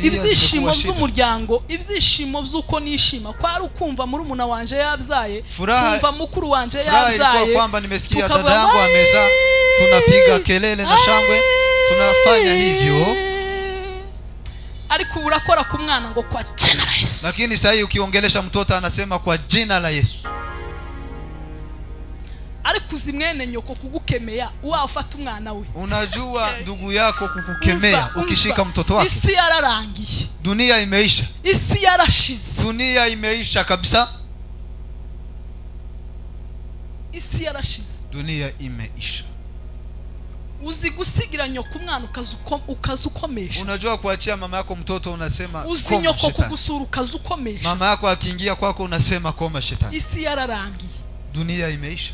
Ibyishimo by'umuryango, ibyishimo by'uko nishima kwari ukumva muri umuna wanje yabyaye, kumva mukuru wanje yabyaye, kwamba nimesikia dada yangu ameza, tunapiga kelele na shangwe, tunafanya hivyo. Ariko urakora ku mwana ngo kwa jina la Yesu. Lakini sasa hivi ukiongelesha mtoto anasema kwa jina la Yesu. Ariko uzimwene nyoko kugukemea wafata umwana we. Unajua ndugu yako kukukemea ukishika mtoto wako. Isi yararangiye. Dunia imeisha. Isi yarashize. Dunia imeisha kabisa. Isi yarashize. Dunia imeisha. Uzi gusigira nyoko umwana ukazukomesha. Unajua kuachia mama yako mtoto unasema uzi nyoko kugusura ukazukomesha. Mama yako akiingia kwako unasema koma shetani. Isi yararangiye. Dunia imeisha.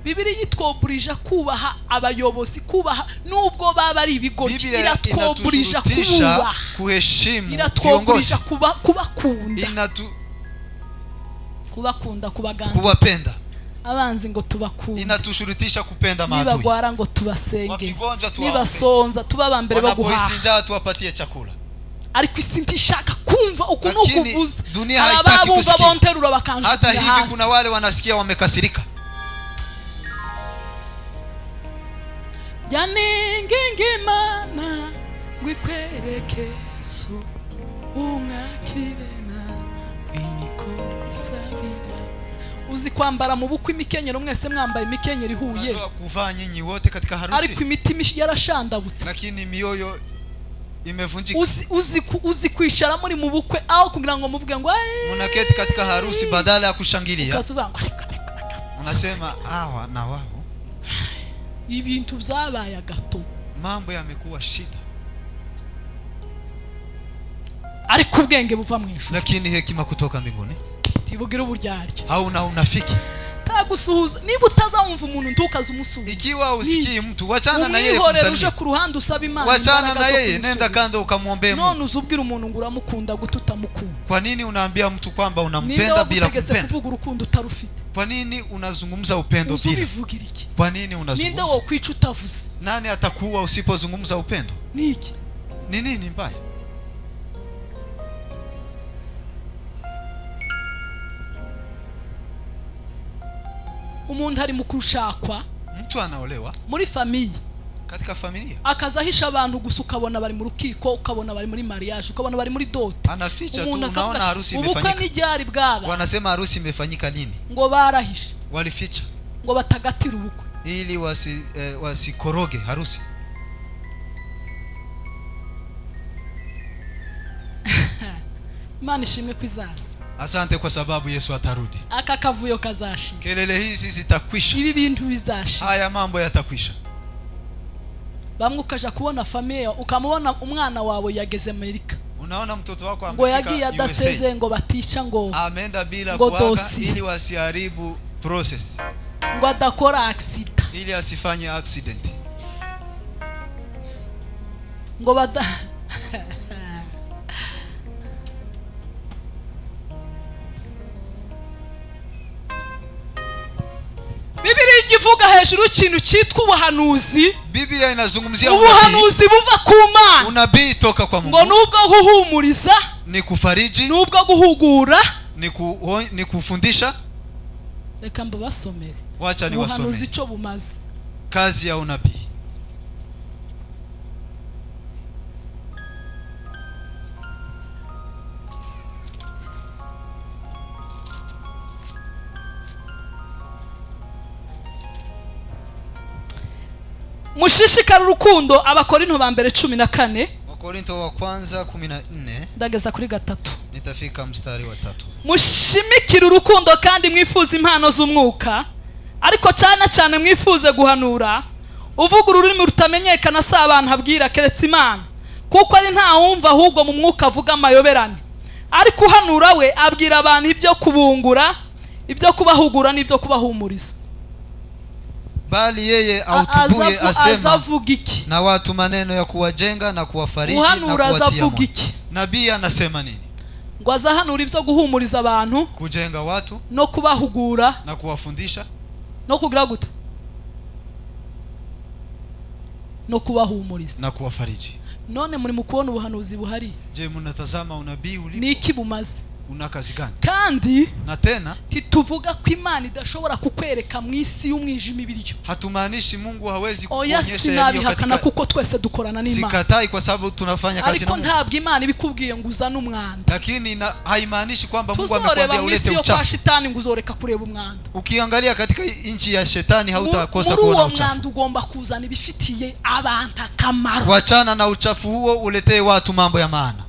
Bibiri yitwoburija kubaha abayobozi, kubaha nubwo baba ari ibigoryi, iratwoburija kubaha, kuheshimu, iratwoburija kubakunda, kubakunda, kubapenda. Abanzi ngo tubakunde, inatushurutisha kupenda maadui. Nibagwara ngo tubasenge, nibasonza tubabambere bo guhaha, wanapoisinja tuwapatie chakula. Ariko isi ndishaka kumva uko nukuvuza, ababumva bonterura bakanjuka. Hata hivi kuna wale wanasikia wamekasirika. Janingingimana ngwikwereke so umwakirena wimikokusabira. Uzi kwambara mu bukwe imikenyero, mwese mwambaye imikenyero ihuye, kuvaa nyinyi wote katika harusi, ariko imitima yarashandabutse, lakini mioyo imevunjika. Uzi kwicara muri mu bukwe aho kugira ngo muvuge ngo munaketi katika harusi, badala ya kushangilia unasema hawa na wao. Ibintu byabaye gato, mambo yamekuwa shida, ariko ubwenge buva mu ijuru, lakini hekima kutoka mbinguni tibugira uburyarya. Hauna unafiki, tagusuhuza. Niba utazamva umuntu ntukaze umusuhuza, ikiwa usikii mtu wachana na yeye, umwihorere uje ku ruhande usaba Imana, wachana na yeye, nenda kando ukamwombee Mungu. None uzubwira umuntu ngo uramukunda gututamukunda. Kwa nini unaambia mtu kwamba unampenda bila kumpenda? Kuvuga urukundo utarufite. Kwa nini unazungumza upendo bila? Uzubivugira iki? Kwa nini unazungumza? Ninde wo kwica utavuze? Nani atakuwa usipozungumza upendo? Niki? Ni nini mbaya? Umuntu hari mukushakwa, mtu anaolewa muri familia, katika familia, akazahisha abantu gusa, ukabona bari mu rukiko, ukabona bari muri mariage, ukabona bari muri dot, anaficha tu. Unaona harusi imefanyika, ubukwe nijari bwaba, wanasema harusi imefanyika lini, ngo barahisha, walificha ngo batagatira ubukwe ili wasikoroge harusi. Imana ishimwe kwizaza. Asante kwa sababu Yesu atarudi. Aka kavuyo kazashi, kelele hizi zitakwisha, ibi bintu bizashi, haya mambo yatakwisha. Bamwe ukaja kubona familia, ukamubona umwana wawe yageze Amerika, unaona mtoto wako amefika, ngo yagiye adaseze, ngo batica, ngo ameenda bila kuaga ili wasiharibu process, ngo adakora accident, ili asifanye accident, ngo bada Bibiri igivuga hejuru ikintu cyitwa ubuhanuzi. Biblia inazungumzia ubuhanuzi buva ku Mana, unabii toka kwa Mungu, ngo nubwo guhumuriza, ni kufariji, nubwo guhugura, ni kufundisha. Reka mbasomere, wacha ni wasome ubuhanuzi cyo bumaze, kazi ya unabii. Mushishikara urukundo. Abakorinto ba mbere 14, Wakorinto wa kwanza 14, ndageza kuri 3, nitafika mstari wa 3. Mushimikira urukundo kandi mwifuza impano z'umwuka, ariko cyane mwifuze guhanura. Uvuga ururimi rutamenyekana si abantu habwira keretse Imana, kuko ari nta wumva, ahubwo mu mwuka avuga amayoberane. Ariko uhanura we abwira abantu ibyo kubungura, ibyo kubahugura n'ibyo kubahumuriza. Bali yeye autubuye asema na watu maneno ya kuwajenga na kuwafariji na kuwatia moyo. Nabii anasema nini? Ngo azahanura ibyo guhumuriza abantu, kujenga watu, no kubahugura na kuwafundisha, no kugira gute, no kubahumuriza na kuwafariji. None muri mukubona ubuhanuzi buhari? Je, mnatazama unabii ulipo? Niki bumaze? Una kazi gani? Kandi na tena hituvuga ko Imana idashobora kukwereka mu isi y'umwijima ibiryo. Hatumaanishi Mungu hawezi kukuonyesha yaliyo katika, kuko twese dukorana n'Imana. Sikatai kwa sababu tunafanya kazi na Mungu. Ariko ntabwo Imana ibikubwiye ngo uzane umwanda. Lakini haimaanishi kwamba Mungu amekwambia ulete uchafu. Kwa shetani ngo uzoreka kureba umwanda. Ukiangalia katika nchi ya shetani hautakosa kuona uchafu. Umwanda ugomba kuzana ibifitiye abantu akamaro. Wachana na uchafu huo, uletee watu mambo ya maana.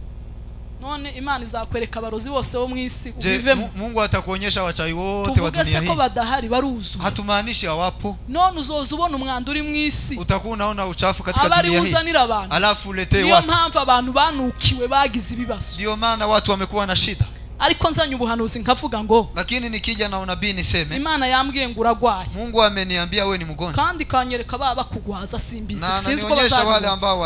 None Imana izakwereka abarozi bose bo mu isi ubivemo. Mungu atakuonyesha wachawi wote wa dunia hii. Tuvuge ko badahari baruzu. Hatumaanishi hawapo. None uzoza ubona umwanda uri mu isi. Utakuwa unaona uchafu katika dunia hii. Abari uzanira abantu. Alafu uletee watu. Niyo mpamvu abantu banukiwe bagize ibibazo. Ndio maana watu wamekuwa na shida. ariko nzanye ubuhanuzi nkavuga ngo lakini nikija na unabii niseme Imana yambwiye ngo uragwaye. Mungu ameniambia wewe ni mgonjwa. Kandi kanyereka baba kugwaza simbizi. Sinzi ko bazabona ambao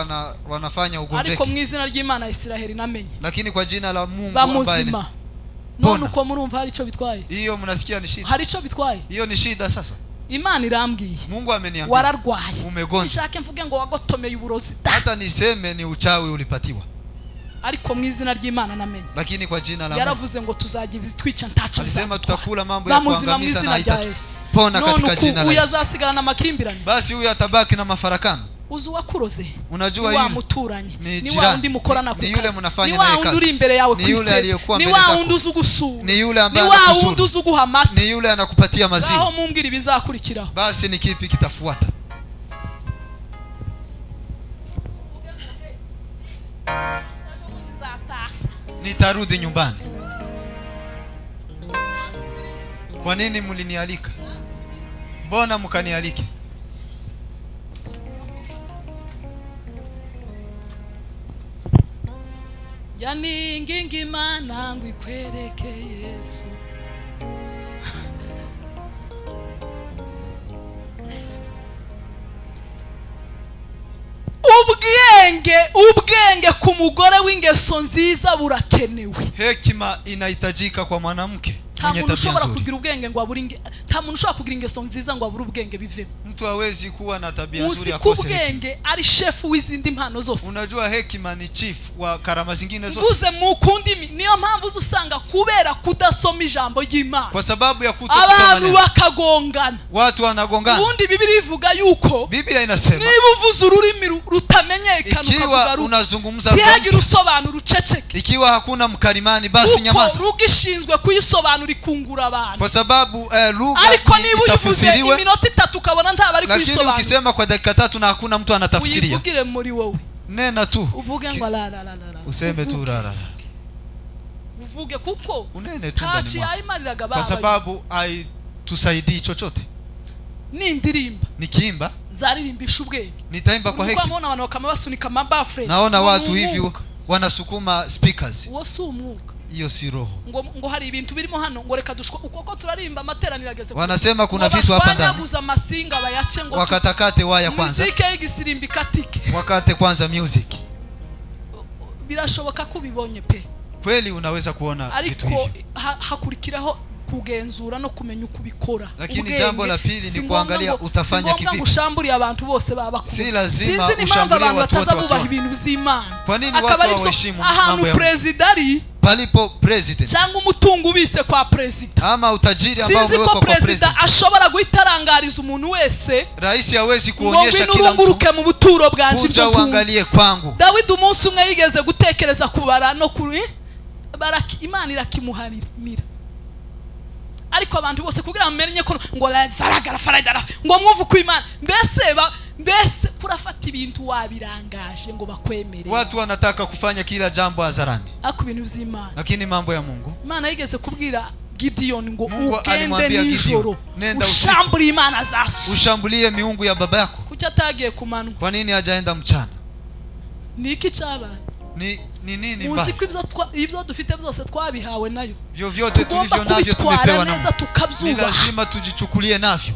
wanafanya ugonjwa. Ariko mu izina ry'Imana ya Isiraheli namenye. Lakini kwa jina la Mungu ambaye ni none uko murumva hari ico bitwaye. Hiyo mnasikia ni shida. Hari ico bitwaye. Hiyo ni shida sasa. Imana irambwiye. Mungu ameniambia. Wararwaye. Umegonjwa. Nishake mvuge ngo wagotomeye uburozi. Hata niseme ni uchawi ulipatiwa. Ariko mu izina ry'Imana namenye. Lakini kwa jina la Mungu. Yaravuze ngo tuzagiye twica ntacho. Alisema tutakula mambo ya kuangamiza na haitapona katika jina la Yesu. Uyazasigana na makimbirane. Basi huyu atabaki na mafarakano. Uzu wakuroze. Unajua yule muturanye. Ni wa undi mukorana ku kazi. Ni yule mnafanya naye kazi. Ni wa undi imbere yawe kwisi. Ni yule aliyekuwa mbele zako. Ni wa undi uzugusura. Ni yule ambaye anakusura. Ni wa undi uzuguhamata. Ni yule anakupatia maziwa. Aho mumbwira ibizakurikira. Basi ni kipi kitafuata? Nitarudi nyumbani. Kwa nini mlinialika? Mbona mkanialike? Yani ngingi Imana ngo ikwereke Yesu. Ubwenge ku mugore w'ingeso nziza burakenewe. Hekima inahitajika kwa mwanamke. Nta muntu ushobora kugira ubwenge ngo aburinge, nta muntu ushobora kugira ingeso nziza ngo abure ubwenge bivemo. Mtu hawezi kuwa na tabia nzuri akose hekima. Ubwenge ari chef w'izindi mpano zose. Unajua hekima ni chief wa karama zingine zote. Vuze mu kundi niyo mpamvu usanga kubera kudasoma ijambo ry'Imana. Kwa sababu ya kutosoma neno. Abantu bakagongana. Watu wanagongana. Ubundi Biblia ivuga yuko Biblia inasema niba uvuze ururimi rutamenyekana ukavuga unazungumza ntihagira usobanura uceceke. Ikiwa hakuna mkarimani basi nyamaza. Rugishinzwe kuyisobanura ikungura abantu. Kwa sababu lugha itafsiriwe iminota 3 ukabona nta bari kuyisobanura. Lakini ukisema kwa dakika 3 na hakuna mtu anatafsiria. Uyivugire muri wowe. Nena tu. Uvuge ngo la. Useme tu la. Uvuge kuko unene tu ndani. Kwa sababu haitusaidii chochote. Ni ndirimba. Nikiimba zaririmbisha ubwenge. Nitaimba kwa hekima. Naona abantu kama basunika mabafre. Naona watu hivi wanasukuma speakers. Wose umwuka. Hiyo si roho. Ngo hari ibintu birimo hano ngo reka dushwa uko turarimba materaniro ageze. Wanasema kuna vitu hapa ndani. Banaguza masinga bayace ngo wakatakate waya kwanza. Muziki y'igisirimbi katike. Wakate kwanza music. Birashoboka kubibonye pe. Kweli unaweza kuona vitu hivi. Ariko hakurikiraho kugenzura no kumenya ukubikora. Lakini jambo la pili ni kuangalia utafanya kivipi. Ngo ushamburi abantu bose baba. Si lazima ushambulie watu wote batazabubaha ibintu by'Imana. Kwa nini watu waheshimu mambo ya presidari palipo president cyangwa umutungo ubitse kwa president ama utajiri ambao umewekwa kwa president ashobora guhitarangariza umuntu wese. Rais hawezi kuonyesha kila mtu mu buturo bwanje byo uangalie kwangu. David umunsi umwe yigeze gutekereza kubara no kuri baraki Imana irakimuharimira. Ariko abantu bose kugira amenye ko ngo lazaragara faradara ngo mwuvu ku Imana mbese kurafata ibintu wabirangaje ngo bakwemere. Watu wanataka kufanya kila jambo hadharani. Ako ibintu by'Imana. Lakini mambo ya Mungu. Imana yigeze kubwira Gideon ngo ugende nijoro. Nenda ushambulie Imana zasu. Ushambulie miungu ya baba yako. Kuki atagiye kumanwa? Kwa nini hajaenda mchana? Niki cyabana? Ni nini mbaya? Musiko ibyo dufite byose twabihawe nayo. Vyovyote tulivyo navyo tumepewa na Mungu. Ni lazima tujichukulie navyo.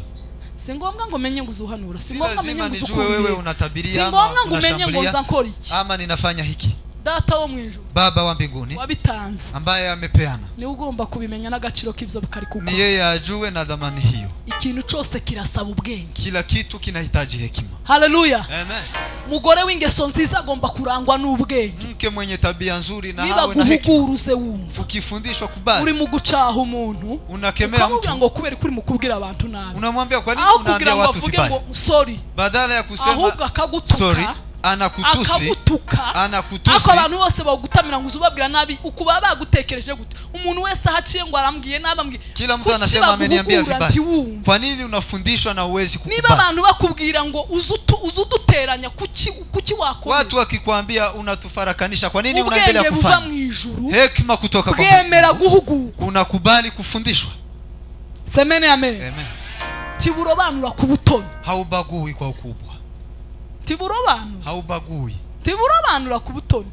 Si ngombwa ngo menye nguzuhanura. Si ngombwa menye nguzukuri. Wewe unatabiria ama unashambulia. Si ngombwa ngo menye ngo nzankora iki. Ama ninafanya hiki. Data wo mwijuru. Baba wa mbinguni. Wabitanze. Ambaye amepeana. Ni ugomba kubimenya n'agaciro k'ibyo bikari kuko. Ni yeye ajue na dhamani hiyo. Ikintu cyose kirasaba ubwenge. Kila kitu kinahitaji hekima. Haleluya. Amen. Mugore w'ingeso nziza agomba kurangwa n'ubwenge. Mke mwenye tabia nzuri na hawe na hekima. Wumva. Ukifundishwa kubali. Uri mu gucaha umuntu. Unakemea mtu. Ngo kubera kuri mu kubwira abantu nabi. Unamwambia kwa nini unaambia watu vibaya? Sorry. Badala ya kusema ahubwo akagutuka. Sorry. Anakutusi. Anakutusi. Ako abantu bose bagutamira ngo uzubabwira nabi ukuba bagutekereje gute. Umuntu wese ahaciye ngo arambwiye nabambwiye. Kila mtu anasema ameniambia vibaya. Kwa nini unafundishwa na uwezi kukubali? Niba abantu bakubwira ngo uzuduteranya kuki wakora? Watu wakikwambia unatufarakanisha kwa nini unaendelea kufanya? Hekima kutoka kwa Mungu. Bwemera guhuguka. Unakubali kufundishwa. Semene amen. Amen. Tiburobanura ku butoni. Haubagui kwa ukubwa. Tiburobanura. Haubagui. tiburobanura ku butoni.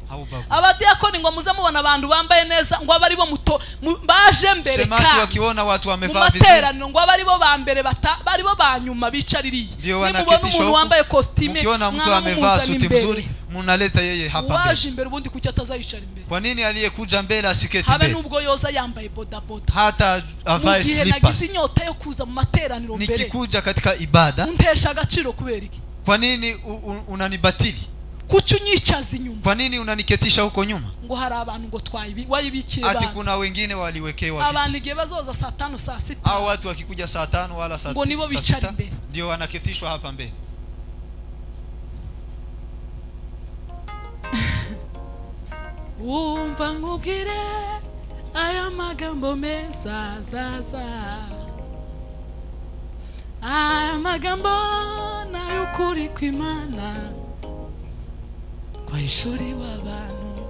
Abadiakoni ngo muze mubona abantu bambaye neza ngo abari bo muto baje mbere kandi wakiona watu wamevaa vizuri materaniro ngo abari bo ba mbere bari bo banyuma bicaririye. Nimubona umuntu wambaye costume mkiona mtu amevaa suti mzuri munaleta yeye hapa mbele. Waje imbere ubundi kuki atazayicara imbere? Kwa nini aliyekuja mbele asiketi mbele? Habe nubwo yoza yambaye bodaboda hata avae slippers. Nagize inyota yo kuza mu materaniro mbere. Nikikuja katika ibada untesha agaciro kubera iki? Kwa nini unanibatili? Kuki unyicaza inyuma? Kwa nini unaniketisha huko nyuma? Ngo hari abantu ngo wayibikiye ati kuna wengine waliwekewa viti. Abantu igihe bazoza saa 5 saa 6 au watu wakikuja saa 5 wala saa 6 ngo nibo bicara imbere ndio wanaketishwa hapa mbele. Umva nkubwire aya magambo meza zaza, aya magambo n'ay'ukuri kw'Imana kwa ishuri w'abantu.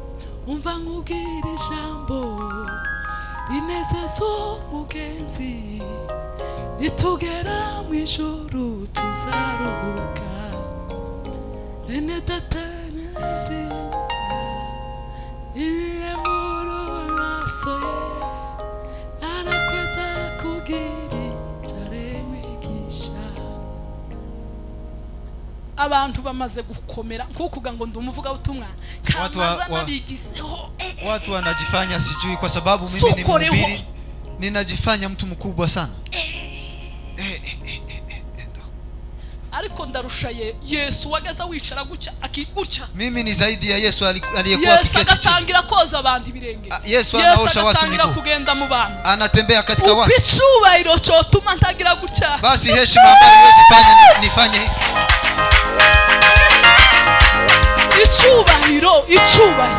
Umva nkubwire ijambo rinezeza umugenzi, nitugera mu ijuru tuzaruhuka. Ene datana iye muru asoye arakweza kugiri taremigisha. Abantu bamaze gukomera kukuga ngo ndumuvuga ubutumwa watu wanajifanya sijui kwa sababu mimi ni mhubiri ninajifanya mtu mkubwa sana. Ariko ndarusha Yesu wageza wicara guca akiguca. Mimi ni zaidi ya Yesu aliyekuwa akiketi. Yesu agatangira koza abantu ibirenge. Yesu anaosha watu miguu. Kugenda mu bantu. Anatembea katika watu. Ukwicubahiro cyotuma ntagira guca. Basi heshima ambayo Yesu nifanye hivi. Icyubahiro.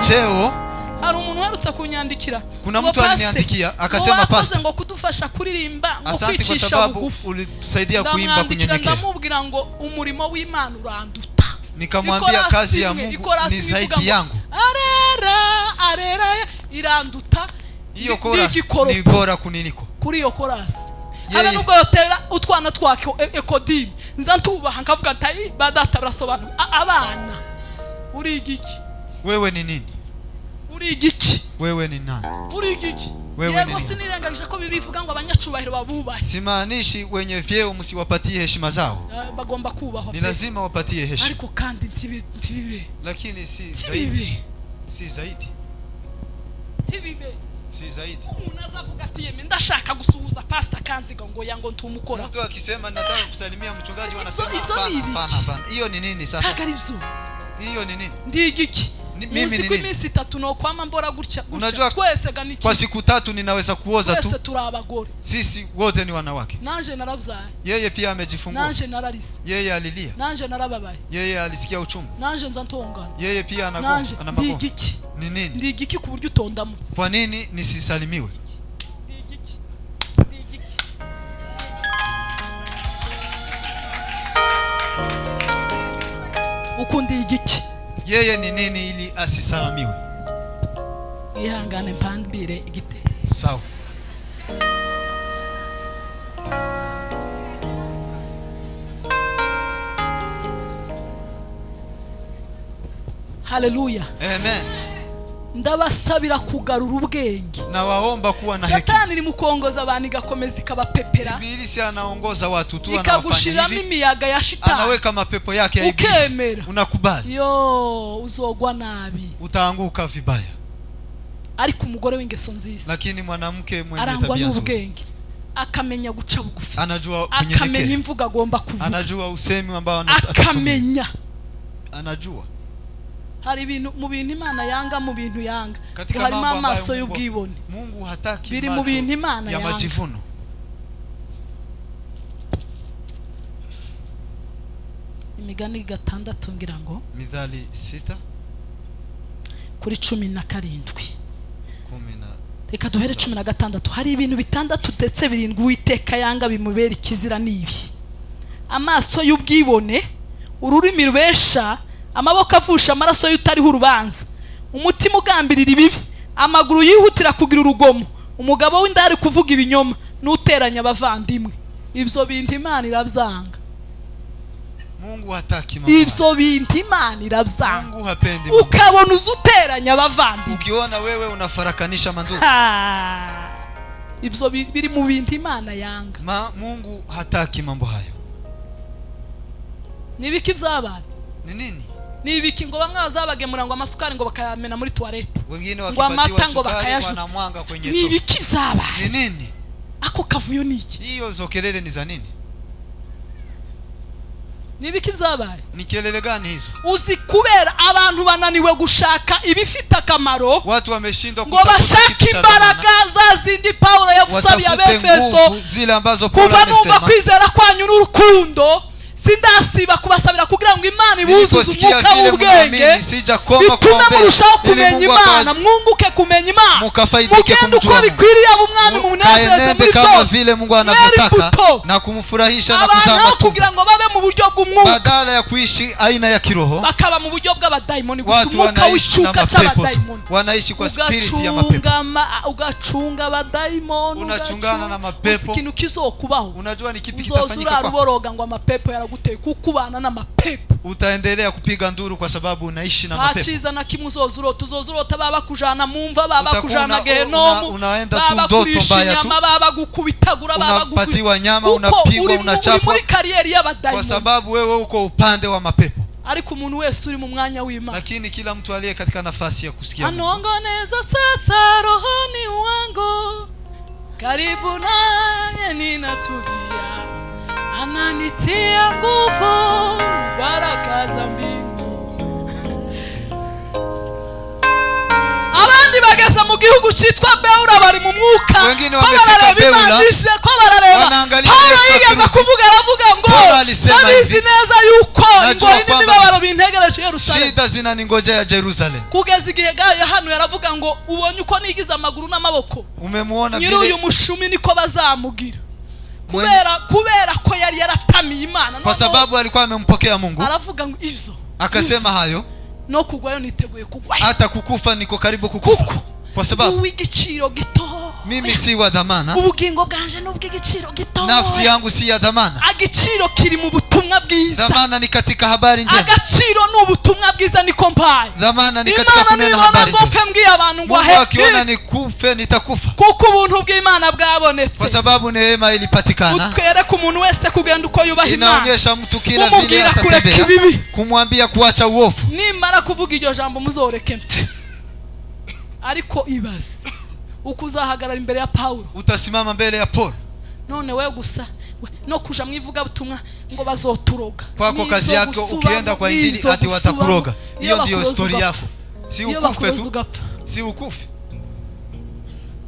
Cheo. Hari umuntu warutse kunyandikira. Kuna mtu aliniandikia akasema pastor ngo kudufasha kuririmba ngo kwicisha bugufi. Asante kwa sababu ulitusaidia kuimba kunyenyekea. Ndamubwira ngo umurimo w'Imana uranduta. Nikamwambia kazi ya Mungu ni zaidi yangu. Arera iranduta. Hiyo chorus ni bora kuniniko. Kuri iyo chorus. Habe nubwo yotera utwana twake ekodim. Nza ntubaha nkavuga ntayi badata barasobanura. Abana uri igiki? Wewe ni nini? Uri igiki? Wewe ni nani? Uri igiki? Yego sinirengagije ko bibivuga ngo abanyacubahiro babubahe. Simaanishi wenye vyeo msiwapatie heshima zao. Bagomba kubaho. Ni lazima wapatie heshima. Ariko kandi ntibibe. Lakini si zaidi. Si zaidi. Ntibibe. Si zaidi. Unazavuga ati yeme ndashaka gusuhuza pastor Kanziga ngo yango ntumukora. Mtu akisema nataka kusalimia mchungaji wanasema hapana. Hiyo ni nini sasa? Tagarivyo. Hiyo ni nini? Ndi igiki? Mimi ni nini? Iminsi 3 no kwama mbora gutya. Unajua twese ganiki. Kwa siku 3 ninaweza kuoza tu. Twese turabagore. Sisi wote ni wanawake. Nanje narabzaye. Yeye pia amejifungua. Nanje nararisi. Yeye alilia. Nanje narababaye. Yeye alisikia uchungu. Nanje nzantongana. Yeye pia ana magonjwa. Ni nini? Ndi igiki ku buryo utondamutse. Kwa nini nisisalimiwe? Ukundi igiki? Yeye ni nini ili asisalamiwe? Ihangane mpambire igite. Sawa. Haleluya. Amen. Ndabasabira kugarura ubwenge. Na waomba kuwa na hekima. Satani iri mukongoza abantu igakомeza ikabapepera. Ibilisi anaongoza watu tu anawafanya hivi. Imiyaga ya shitani. Anaweka mapepo yake ya ibilisi. Ukemera. Unakubali. Yo, uzogwa nabi. Utaanguka vibaya. Ariko umugore w'ingeso nziza. Lakini mwanamke mwenye tabia nzuri akamenya guca bugufi. Anajua kunyenyekea. Akamenya imvuga agomba kuvuga. Anajua usemi ambao akamenya. Anajua. Hari ibintu mu bintu Imana yanga mu bintu yanga. Harimo amaso y'ubwibone. Mungu hataki biri mu bintu Imana ya majivuno. Imigani 6 ngira ngo. Mithali 6 kuri 17. Reka duhere 16. Hari ibintu bitandatu ndetse 7 Uwiteka yanga bimubera ikizira nibi: amaso y'ubwibone, ururimi rubesha, amaboko avusha amaraso y'utariho urubanza, umutima ugambirira ibibi, amaguru yihutira kugira urugomo, umugabo w'indari kuvuga ibinyoma, n'uteranya abavandimwe. Ibyo bintu Imana irabyanga. Mungu hataki mambo. Ibyo bintu Imana irabyanga. Mungu hapendi. Ukabona uzuteranya abavandi. Ukiona wewe unafarakanisha mandugu. Ibyo biri mu bintu Imana yanga. Mungu hataki mambo hayo. Nibiki byabaye? Ni nini? Nibiki ngo bamwe bazabagemura ngo amasukari ngo bakayamena muri toilette. Wengine wakipatiwa sukari kwa mwanga kwenye choo. Nibiki byabaye? Ni nini? Ako kavuyo niki? Hiyo zo kelele ni za nini? Nibiki byabaye? Ni kelele gani hizo? Uzi kubera abantu bananiwe gushaka ibifita akamaro. Watu wameshindwa ngo bashaka imbaraga za zindi Paulo yavusabiye Abefeso. Zile ambazo Paulo amesema. Kuva numva kwizera kwanyu n'urukundo. Sindasiba kubasabira kugira ngo Imana ibuzuze umwuka w'ubwenge. Bitume murushaho kumenya Imana, mwunguke kumenya Imana. Mukafaidike kumjua. Uko bikwiriye ab'umwami munezeze muri kama vile Mungu anavyotaka na kumfurahisha na kuzaa matunda. Kugira ngo babe mu buryo bw'umwuka. Badala ya kuishi aina ya kiroho. Bakaba mu buryo bw'abadaimoni gusumuka wishuka cy'abadaimoni. Wanaishi kwa spirit ya mapepo. Ugacunga abadaimoni. Unachungana na mapepo. Ikintu kizokubaho. Unajua ni kipi kitafanyika kwako. Uzoruboroga ngo amapepo guteye kukubana n'amapepo. Utaendelea kupiga nduru kwa sababu unaishi na mapepo. Hachiza na kimuzozurota baba kujana mumva baba kujana gehenomu. Unaenda tu ndoto mbaya tu. Baba gukubitagura baba gukupatiwa nyama unapigwa unachapwa. Muri kariyeri y'abadaimoni. Kwa sababu wewe uko upande wa mapepo. Ariko umuntu wese uri mu mwanya w'Imana. Lakini kila mtu aliye katika nafasi ya kusikia. Anongoneza sasa rohoni wangu. Karibu naye ninatulia. Ananitia nguvu baraka za mbingu. Abandi bageze mu gihugu cyitwa Beura bari mu mwuka. Wengine wamefika Beura. Ko barareba. Paulo yigeze kuvuga aravuga ngo nabizi neza yuko ngo n'imibabaro bintegereje Yerusalemu. Shida zinaningojea Jerusalem. Kugeza igihe gayo hano yaravuga ngo ubonye uko nigize amaguru n'amaboko. Umemuona vile. Nyiri uyu mushumi niko bazamugira. Kubera ko yari yaratamiye Imana. Kwa sababu alikuwa amempokea Mungu. Aravuga ngo ivyo. Akasema hayo. No kugwayo niteguye kugwayo. Hata kukufa niko karibu kukufa. Kwa sababu uw'igiciro gito. Mimi si wa dhamana. Ubugingo bwanje n'ubw'igiciro gito. Nafsi yangu si ya dhamana. Agiciro kiri mu butumwa bwiza. Dhamana ni katika habari njema. Agaciro n'ubutumwa bwiza niko mpaye. Dhamana ni katika kunena habari njema. Imana mbwiye abantu ngo Mungu akiona nikufe nitakufa. Kuko ubuntu bw'Imana bwabonetse. Kwa sababu neema ilipatikana. Utwereka umuntu wese kugenda uko yubaha Imana. Inaonyesha mtu kila vile atatembea. Kumwambia kuacha uovu. Nimara kuvuga iryo jambo muzoreke mfe. Ariko ibaze ukuzahagarara imbere ya Paulo. Utasimama mbele ya Paulo. None wewe gusa no kuja mwivuga butumwa ngo bazoturoga. Kwako kazi yako ukienda kwa injili ati watakuroga. Hiyo ndio story yako. Si ukufe tu. Si ukufe.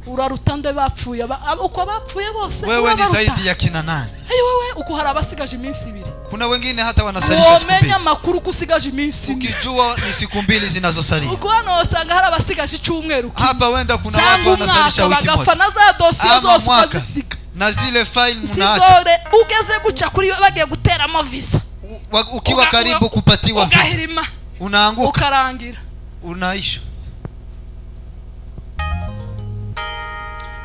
Urarutande bapfuye uko bapfuye bose. Wewe ni zaidi ya kina nani? Wewe uko hari abasigaje iminsi 2. Kuna wengine hata wanasalisha siku 2. Umenya makuru kusigaje iminsi 4. Ukijua ni siku 2 zinazosalia. Uko hano usanga hari abasigaje icyumweru. Hapa wenda kuna watu wanasalisha wiki moja. Bagapfa na za dossier zose ukazisiga. Na zile file mnaacha. Ugeze guca kuri bagiye guteramo visa. Ukiwa karibu kupatiwa visa. Unaanguka. Ukarangira. Unaisha.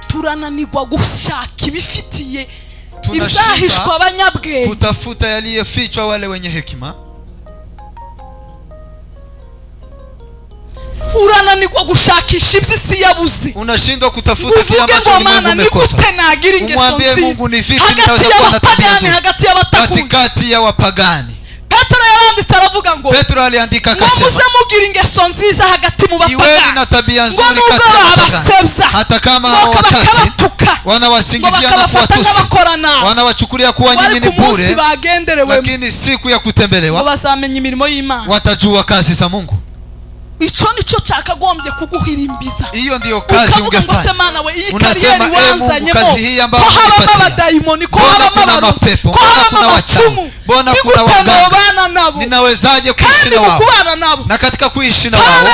Turananirwa gushaka ibifitiye ibyahishwa abanyabwenge. Kutafuta yaliyofichwa wale wenye hekima. Urananirwa gushakisha iby'isi yabuze. Unashindwa kutafuta kile ambacho Mungu amekosa. Umwambie Mungu ni vipi nitaweza kuwa na tabia nzuri katikati ya wapagani. Petro aliandika akasema, mugira ingeso nziza hagati mu bapagani. Iweni na tabia nzuri kati ya wapagani. Hata kama hawataki, wanawasingizia na kuwatusi. Wanawachukulia kuwa nyinyi ni bure. Lakini siku ya kutembelewa watajua kazi za Mungu. Ico nico cyakagombye kuguhirimbiza. Hiyo ndio kazi ungefanya. Unasema Mungu, kazi hii ambayo unanipatia. Kuna mapepo, kuna wachawi, mbona kuna waganga. Ninawezaje kuishi na wao? Na katika kuishi na wao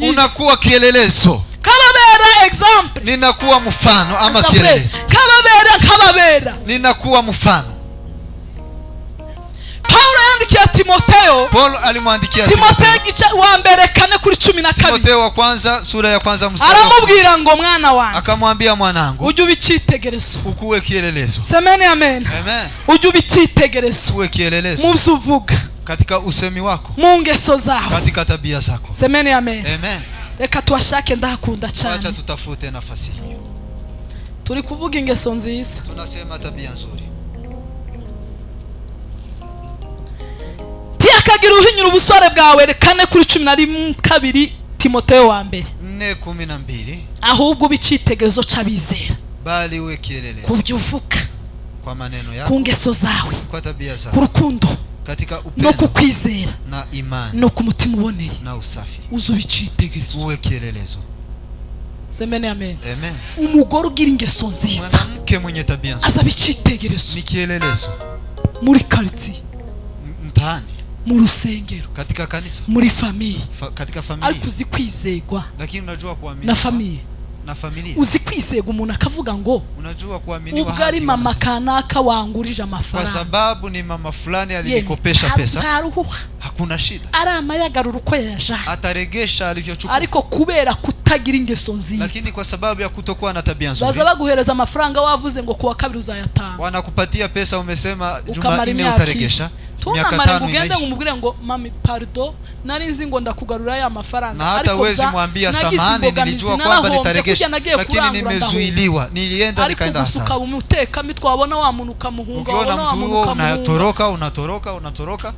unakuwa kielelezo. Kababera example. Ninakuwa mfano ama kielelezo. Kababera. Ninakuwa mfano. Paulo yandikiye Timotheo Timotheo, Paul alimwandikia Timotheo gice wa mbere kane kuri 12. Timotheo wa kwanza sura ya kwanza mstari. Aramubwira ngo mwana wanjye, akamwambia mwanangu, ujye ubicitegerezo, ukuwe kielelezo. Semeni amen. Amen. Ujye ubicitegerezo, ukuwe kielelezo. muvuga katika usemi wako, mu ngeso zawe, katika tabia zako. Semeni amen. Amen. Reka tuwashake, ndakunda cyane. Acha tutafute nafasi hiyo. Turi kuvuga ingeso nziza, tunasema tabia nzuri. Ntiyakagira uhinyura ubusore bwawe, kane kuri 12 Timotheo wa mbere 4:12. Ahubwo ubicitegerezo c'abizera, bali uwe kielelezo kubyo uvuga, kwa maneno yako, ku ngeso zawe, kwa tabia zako, ku rukundo, katika upendo, no kukwizera, na imani, no ku mutima uboneye, na usafi. Uzubicitegerezo, uwe kielelezo. Semeni amen. Amen. Umugore ugira ingeso nziza, mwanamke mwenye tabia nzuri, azabicitegerezo, ni kielelezo muri quartier, mtaani, mu rusengero, katika kanisa, muri famille, katika familia. ariko uzi kwizegwa, lakini unajua kuamini na familia, na familia. Uzi kwizega umuntu akavuga ngo unajua kuaminiwa, ubwo ari mama kanaka wangurije amafaranga, kwa sababu ni mama fulani alinikopesha pesa, hakuna shida, aramayagarura uko yaja, ataregesha alivyochukua. ariko kubera kutagira ingeso nziza, lakini kwa sababu ya kutokuwa na tabia nzuri, baza baguhereza amafaranga wavuze ngo kuwa kabiri uzayatanga, wanakupatia pesa umesema Jumanne utaregesha, miaka 5 ugende ngumubwire ngo mami pardon, nari nzi ngo ndakugarura ya mafaranga, na hata wezi mwambia samahani, nilijua kwamba nitaregesha, lakini nimezuiliwa, nilienda nikaenda hasara. Ariko umuteka mitwabona wa muntu kamuhunga, wabona wa muntu kamuhunga, unatoroka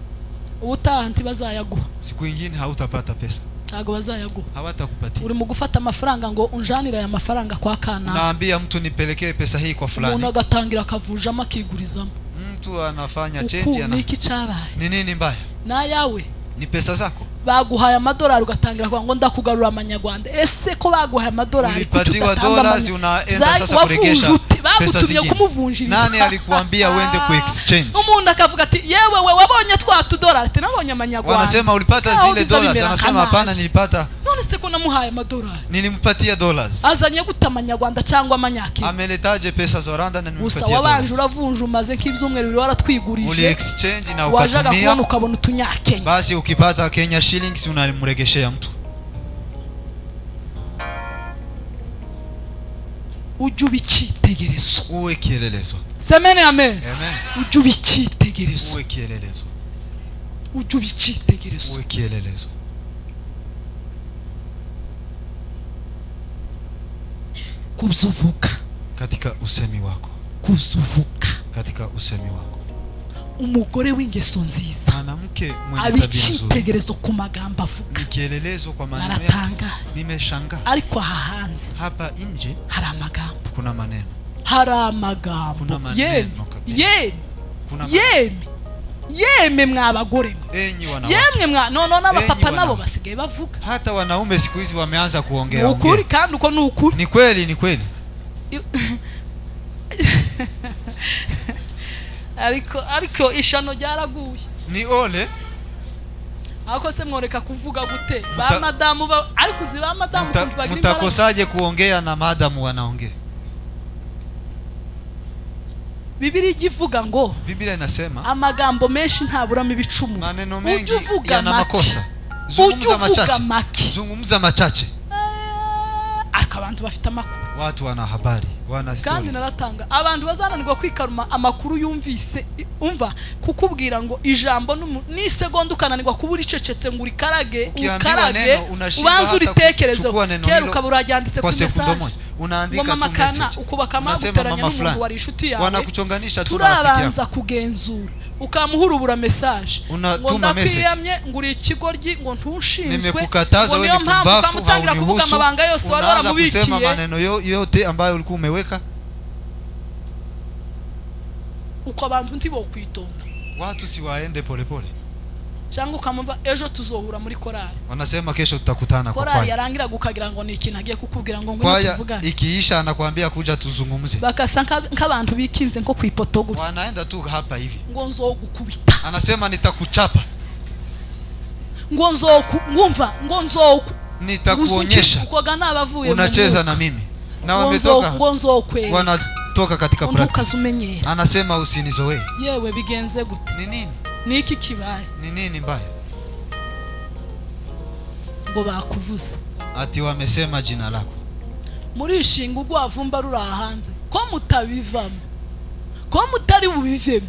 utaha ntibazayaguha, siku nyingine hautapata pesa, ntago bazayaguha, hawatakupatia. uri mu gufata amafaranga ngo unjanira ya mafaranga kwa kana, naambia mtu nipelekee pesa hii kwa fulani, umuntu agatangira akavujama akigurizamo, mtu anafanya change, niki cyabaye, ni nini mbaya na yawe ni pesa zako, baguhaye amadolari ugatangira kwa ngo ndakugarura amanyarwanda. Ese ko baguhaye amadolari, ulipatiwa dollars, unaenda sasa kuregesha pesa zingine, nani alikuambia uende ku exchange? Umuntu akavuga ati yewe we wabonye twa $2 ati nabonye amanyarwanda, wanasema ulipata zile dollars, anasema hapana, nilipata. None se ko namuhaye amadolari, nilimpatia dollars, azanye gutamanyarwanda cyangwa amanyaki, ameletaje pesa za Rwanda na nimpatia dollars? Wabanje uravunja umaze nk'ibyumweru biri waratwigurije, uli exchange na ukatumia, ukabona utunyakenya, basi ukipata Kenya shillings unamregeshea mtu. ujye ubicitegerezo, uwe kielelezo. Semeni amen. Amen. Ujye ubicitegerezo, uwe kielelezo, ujye ubicitegerezo, uwe kielelezo. kuzuvuka, katika usemi wako, kuzuvuka, katika usemi wako. Umugore w'ingeso nziza, mwanamke mwenye tabia nzuri, abicitegerezo ku magambo avuga, ni kielelezo kwa maneno yake. Nimeshangaa, ariko hanze, hapa nje hari amagambo, kuna maneno, hari amagambo, kuna maneno kabisa, yeme mwabagore, yemwe mwa none n'abapapa nabo basigaye bavuga, hata wanaume siku hizi wameanza kuongea ukuri, kandi uko ni ukuri, ni kweli, ni kweli. ariko ishano ryaraguye, ni ole ako se mworeka kuvuga gute ba madamu ba, ariko ziba madamu kuntu bagira, mtakosaje kuongea na madamu wanaongea? Bibiri igivuga ngo, Biblia inasema amagambo menshi ntaburamo ibicumu, maneno mengi yana makosa, zungumza machache, akabantu bafite amakuru, watu wana habari, wana stories. Kandi naratanga abantu bazananirwa kwikaruma amakuru yumvise, umva kukubwira ngo ijambo ni segonda ukananirwa kubura icecetse ngo ukarage ubanza uritekerezo, kera ukabura ryanditse ku message, unaandika tu message, ukubaka amaguteranya n'umuntu wari inshuti yawe, wanakuchonganisha tu na rafiki yako, turabanza kugenzura ukamuhurubura message, unatuma message ngo uri ikigoryi, ngo ntushinzwe, nimekukataza wewe ni kumbafu, kuvuga amabanga yose wari waramubikiye, kusema maneno yote ambayo ulikuwa umeweka. Uko abantu ntibo kwitonda, watu si waende polepole, cyangwa ukamva ejo tuzohura muri korali, wanasema kesho tutakutana kwa korali, yarangira gukagira ngo ni ikintu agiye kukubwira ngo ngwino tuvugane, ikiisha anakuambia kuja tuzungumze, bakasa nk'abantu bikinze nko kwipoto gutya, wanaenda tu hapa hivi, ngo nzogukubita, anasema nitakuchapa, ngo nitakuonyesha, ukoga nabavuye unacheza na mimi, na wametoka, wanatoka katika practice, anasema usinizoe. Yewe bigenze gute? Ni nini? niki kibaye? Ni nini mbaya? Ngo bakuvuze. Ati wamesema jina lako. Murishinga ugwavumba ruri hanze. Ko mutabivamo. Ko mutari bubivemo.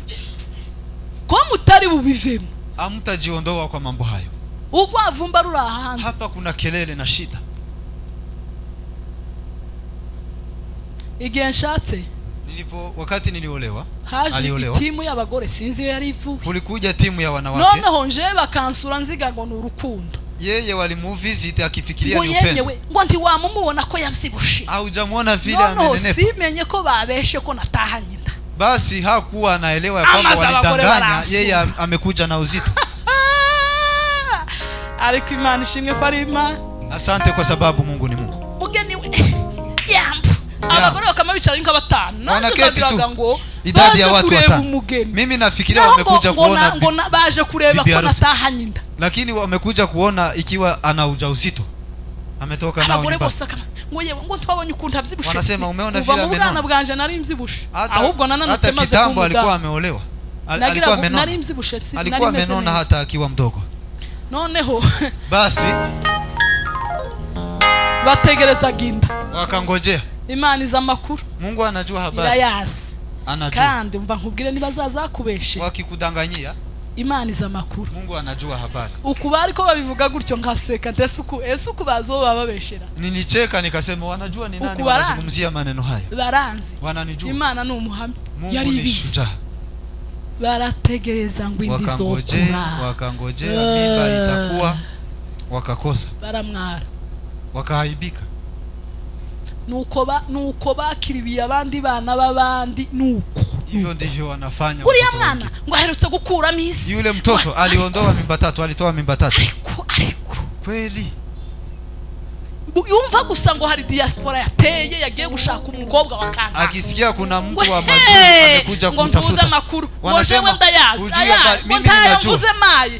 Ko mutari bubivemo. Hamtajiondoa kwa mambo hayo. Ugwavumba ruri hanze. Hapa kuna kelele na shida. Igihe nshatse wakati niliolewa, aliolewa timu y'abagore sinzi yo yari ivuga. Kulikuja timu ya wanawake. Noneho nje bakansura nziga ngo n'urukundo. Yeye walimuvisit akifikiria ni upendo. Ngo ndi wamumubona ko yavyibushe. Haujamuona vile amenenepa. Simenye ko babeshe ko natahanye inda. Basi hakuwa anaelewa kwamba walidanganya, yeye amekuja na uzito. Ariko Imana ishimwe ko ari Imana. Asante kwa sababu Mungu ni Mungu. Mugeni we. Yambu. Abagore bakama bicara inka batanu. Wanaketi ngo idadi ya watu watano. Mimi nafikiria wamekuja kuona ngo baje kureba ko natahanye inda. Lakini wamekuja kuona ikiwa ana ujauzito. Ametoka nao nyumba. Ngo twabonye ukuntu abyibushe. Wanasema umeona vile amenona. Umwana bwanje nari mzibushe. Ahubwo nananutse maze kitambo alikuwa ameolewa. Alikuwa amenona. Nari mzibushe si nari alikuwa amenona hata akiwa mdogo. Noneho basi bategereza ginda. Wakangojea. Imana iza makuru. Mungu anajua habari. Irayasi. Anajua. Kandi umva nkubwire niba zazakubeshe. Wakikudanganyia. Imana iza makuru. Mungu anajua habari. Ukubari ko babivuga gutyo nkaseka ndetse uku bababeshera. Nilicheka nikasema wanajua ni nani wanazungumzia maneno haya. Baranzi. Wananijua. Imana ni umuhamya. Yari ibishujaa. Barategereza ngo indi zokura. Wakangojea mimba itakuwa, wakakosa. Baramwara. Wakahaibika. Nuko bakiribiye abandi bana babandi nuko. Hivyo ndivyo wanafanya. Kuriya mwana ngo aherutse gukura misi. Yule mtoto aliondoa mimba 3, alitoa mimba 3. Ariko kweli yumva gusa ngo hari diaspora yateye yagiye gushaka umukobwa wa kana. Akisikia kuna mtu wa majuu amekuja kumtafuta. Wanasema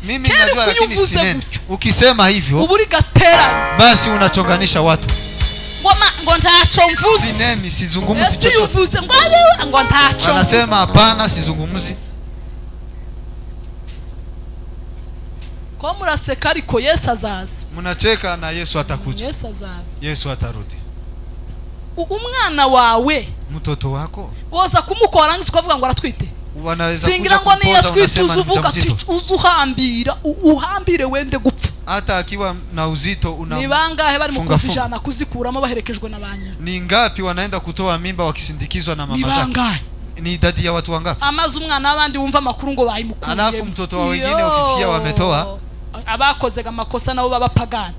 mimi najua lakini sineni. Ukisema hivyo uburi gatera basi unachonganisha watu. Ngo ntacho mvuze. Sineni sizungumzi chochote. Uvuze ngo ntacho. Wanasema hapana sizungumzi. Kwa muraseka ariko Yesu azaza. Munacheka na Yesu atakuja. Yesu azaza. Yesu atarudi. Umwana wawe mtoto wako woza kumukora ngize ukavuga ngo aratwite. Wanaweza kuja kumpoza unasema uvuga ati uzuhambira uhambire wende gupfa. Hata akiwa na uzito ni bangahe bari mu kuzijana kuzikuramo baherekejwe na banyina. Ni ngapi wanaenda kutoa mimba wakisindikizwa na mama zake? Ni idadi ya watu wangapi? Amazi umwana abandi wumva makuru ngo bayimukuriye. Alafu mtoto wa wengine ukisikia wametoa abakozega makosa nabo babapagana.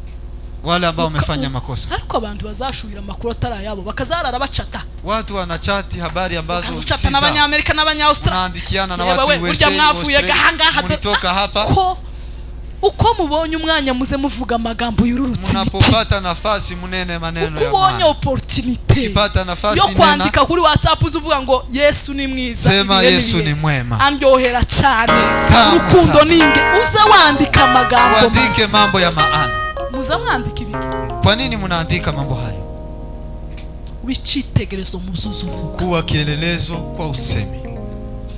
Wale ambao wamefanya makosa. Ariko abantu bazashuhira makuru atara yabo bakazarara bacata. Watu wanachati habari ambazo si sawa. N'Abanyamerika n'Abanyaustralia. Naandikiana na watu wese. Burya mwavuye gahanga Mulitoka hapa. Uko mubonye umwanya muze muvuga amagambo yururutse. Munapopata nafasi munene maneno ya maana. Ukubonye opportunity. Ukipata nafasi nena. Yo kwandika kuri WhatsApp uzuvuga ngo Yesu ni mwiza. Sema Yesu ni mwema. Andyohera cyane. Urukundo ninge uze wandika amagambo. Wandike mambo ya maana. Muza mwandika ibiki? Kwa nini munaandika mambo hayo? Wicitegerezo muzuzu uvuga. Kuwa kielelezo kwa usemi.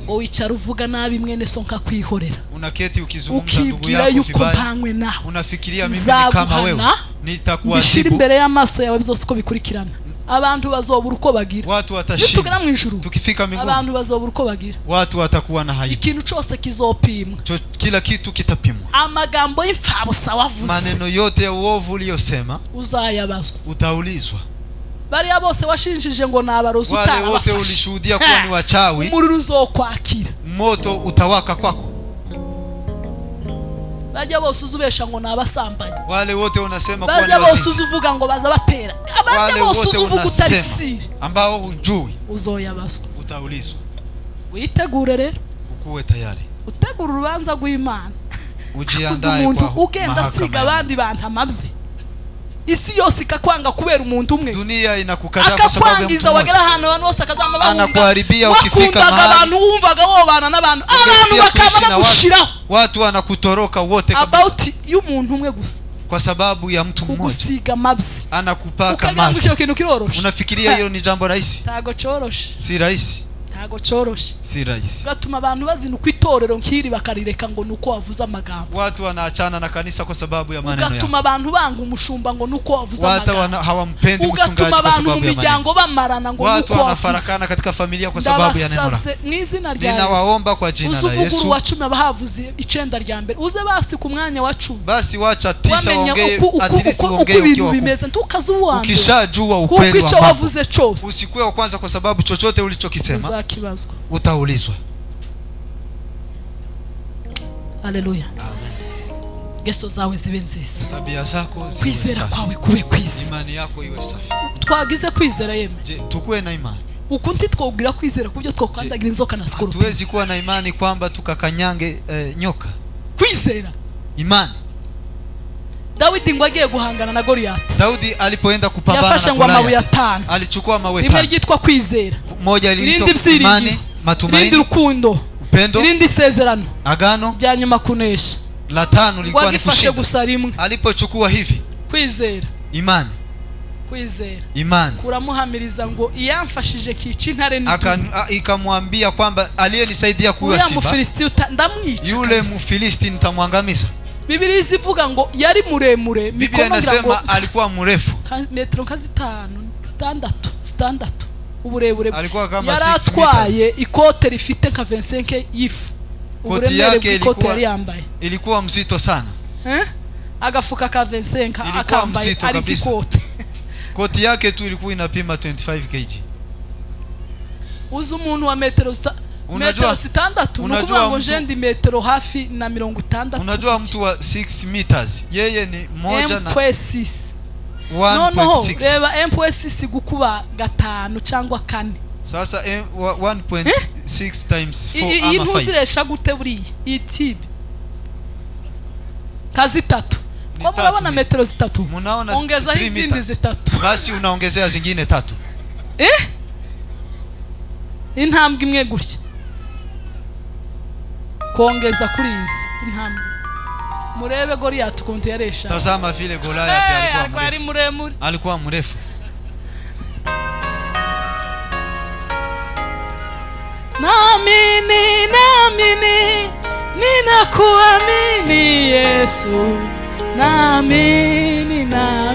Ngo wicara uvuga nabi mwene so nka kwihorera. Unaketi ukizungumza ndugu yako vibaya. Unafikiria mimi ni kama wewe. Nitakuadhibu. Bishira imbere y'amaso yawe byose ko bikurikirana. Abantu bazobura uko bagira. Watu watashinda. Tugera mu ijuru. Tukifika mbinguni. Abantu bazobura uko bagira. Watu watakuwa na haibu. Ikintu cyose kizopimwa. Kila kitu kitapimwa. Amagambo y'imfabusa wavuze. Maneno yote ya uovu uliyosema uzayabazwa. Utaulizwa. Bariya bose washinjije ngo nabarozi utaba. Wale wote ulishuhudia kuwa ni wachawi. Umuriro uzokwakira. Moto utawaka kwako. Bajya bose uzubesha ngo nabasambanye. Wale wote unasema kuwa ni bajya bose uzuvuga ngo baza batera. Abajya bose uzuvuga utarisiri. Ambao hujui. Uzoyabazwa. Utaulizwa. Witegure rero. Ukuwe tayari. Utegura urubanza rw'Imana. Ujiandae kwa mahakama. Ugenda siga abandi bantu amabye. Isi yose ikakwanga kubera umuntu umwe. Dunia inakukataa kwa sababu ya mtu mmoja. Wagera hano abantu bose akazama bahunga. Anakuharibia ukifika mahali. Abantu wumvaga wo bana n'abantu. Abantu bakaba bagushiraho. Watu wanakutoroka wote kabisa. About y'umuntu umwe gusa. Kwa sababu ya mtu mmoja. Kugusiga mabsi. Anakupaka mavi. Unafikiria hiyo ni jambo rahisi? Tago choroshe. Si rahisi. ntago coroshe, si rahisi. gatuma abantu bazinuka itorero nkiri bakarireka ngo nuko wavuza amagambo. Watu wanaachana na kanisa kwa sababu ya maneno yao. Gatuma abantu banga umushumba ngo nuko wavuza amagambo. Watu hawampendi mchungaji kwa sababu ya maneno. Mu miryango bamarana ngo nuko wavuza. Watu wanafarakana katika familia kwa sababu ya neno lako. Mwizina rya Yesu. Ninawaomba kwa jina la Yesu. Uzuvuguru wa 10 bahavuze icenda rya mbere. Uze basi ku mwanya wa 10. Basi wacha 9 waongee, at least waongee ukiwa bimeze ntukazuwa. Ukishajua ukweli wa mambo. Wavuze chose. Usikue wa kwanza kwa sababu chochote ulichokisema uzakibazwa. Utaulizwa. Haleluya. Amen. Geso zawe zibe nziza. Tabia zako ziwe kwizera kwawe kube kwiza. Imani yako iwe safi. Twagize kwizera yeme. Je, tukue na imani. Ukunti twobwira kwizera kubyo twokandagira inzoka na scorpion. Hatuwezi kuwa na imani kwamba tukakanyange nyoka. Kwizera. Imani. Daudi ngo agiye guhangana na Goliath. Daudi alipoenda kupambana na Goliath, mawe 5. Alichukua mawe 5. Rimwe ryitwa kwizera. Moja lilitwa imani, matumaini, irindi rukundo, upendo, irindi sezerano, agano, rya nyuma kunesha. La 5 lilikuwa ni kushinda. Alipochukua hivi kwizera, imani, kwizera, imani, kuramuhamiriza ngo iyamfashije kici intare ni ikamwambia kwamba aliyenisaidia kuwa simba, yule Mfilisti nitamwangamiza. Biblia izivuga ngo yari muremure, Biblia inasema alikuwa mrefu metero kazi 5 standatu uburebure. Alikuwa kama 6 yaratwaye ikote rifite ka 25 yifu. Koti yake ilikuwa mzito sana. Agafuka ka 25 akambaye kabisa. Koti yake tu ilikuwa inapima 25 kg. Uzu umuntu wa metero 6 nukuvuga ngo jendi metero hafi na 60. Unajua mtu wa 6 meters yeye ni moja na 1.6. 1.6. Reba 1.6 gukuba 5 cyangwa 4. Sasa 1.6 times 4 ama 5. Inuziresha gute buri itibe kazi 3. Kwa murabona metero 3. Ongeza hizi 3. Basi unaongezea zingine 3. Intambwe imwe gutya. Kuongeza kuri hizi intambwe. Murebe Goliath kuntu yaresha. Tazama vile Goliath alikuwa mrefu. Naamini ninakuamini Yesu. Naamini neno.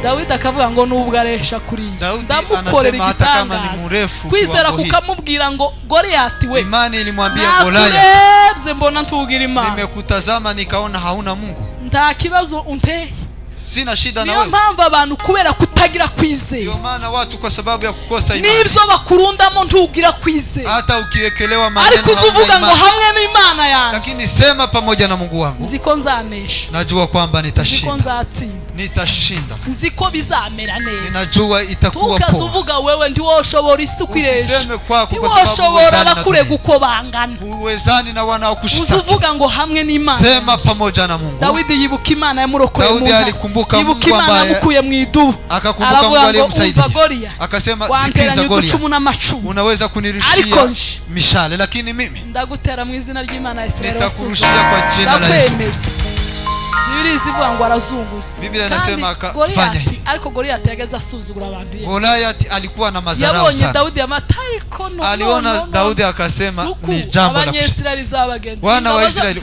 Daudi akavuga ngo nubwo aresha kuri. Ndamukorera hata kama ni mrefu. Kwizera kukamubwira ngo Goliath we. Imani ilimwambia Goliath. Nakurebye mbona ntugira imana. Nimekutazama nikaona hauna Mungu. Nta kibazo unteye. Sina shida na wewe. Niyo mpamvu abantu kubera kutagira kwizera. Ndio maana watu kwa sababu ya kukosa imani. Nibyo bakurundamo ntugira kwizera. Hata ukiekelewa maneno. Ariko uzuvuga ngo hamwe n'Imana yanjye. Lakini sema pamoja na Mungu wangu. Nziko nzanesha. Najua kwamba nitashinda. Nziko nzatsinda. Nitashinda. Nziko bizamera neza. Ninajua itakuwa poa. Tukazuvuga wewe ndi woshobora isi kwiresha. Usiseme kwako kwa sababu woshobora bakure guko bangana. Uwezani na wana kushitaki. Uzuvuga ngo hamwe n'Imana. Sema pamoja na Mungu. Daudi yibuka Imana yamurokoye mu. Daudi alikumbuka Mungu ambaye yamukuye mu idubu. Akakumbuka Mungu aliyemsaidia. Akasema sikiza Goliath. Unaweza kunirushia mishale lakini mimi ndagutera mu izina ry'Imana ya Israeli. Nitakurushia kwa jina la Yesu. Biblia izivuga ngo arazunguza. Biblia inasema akafanya hivi. Ariko Goliath yageza asuzugura abantu ye. Goliath alikuwa na madharau sana. Yabonye Daudi amatari kono. Aliona Daudi akasema ni jambo la Abanyesirali zabagenzi. Wana wa Israeli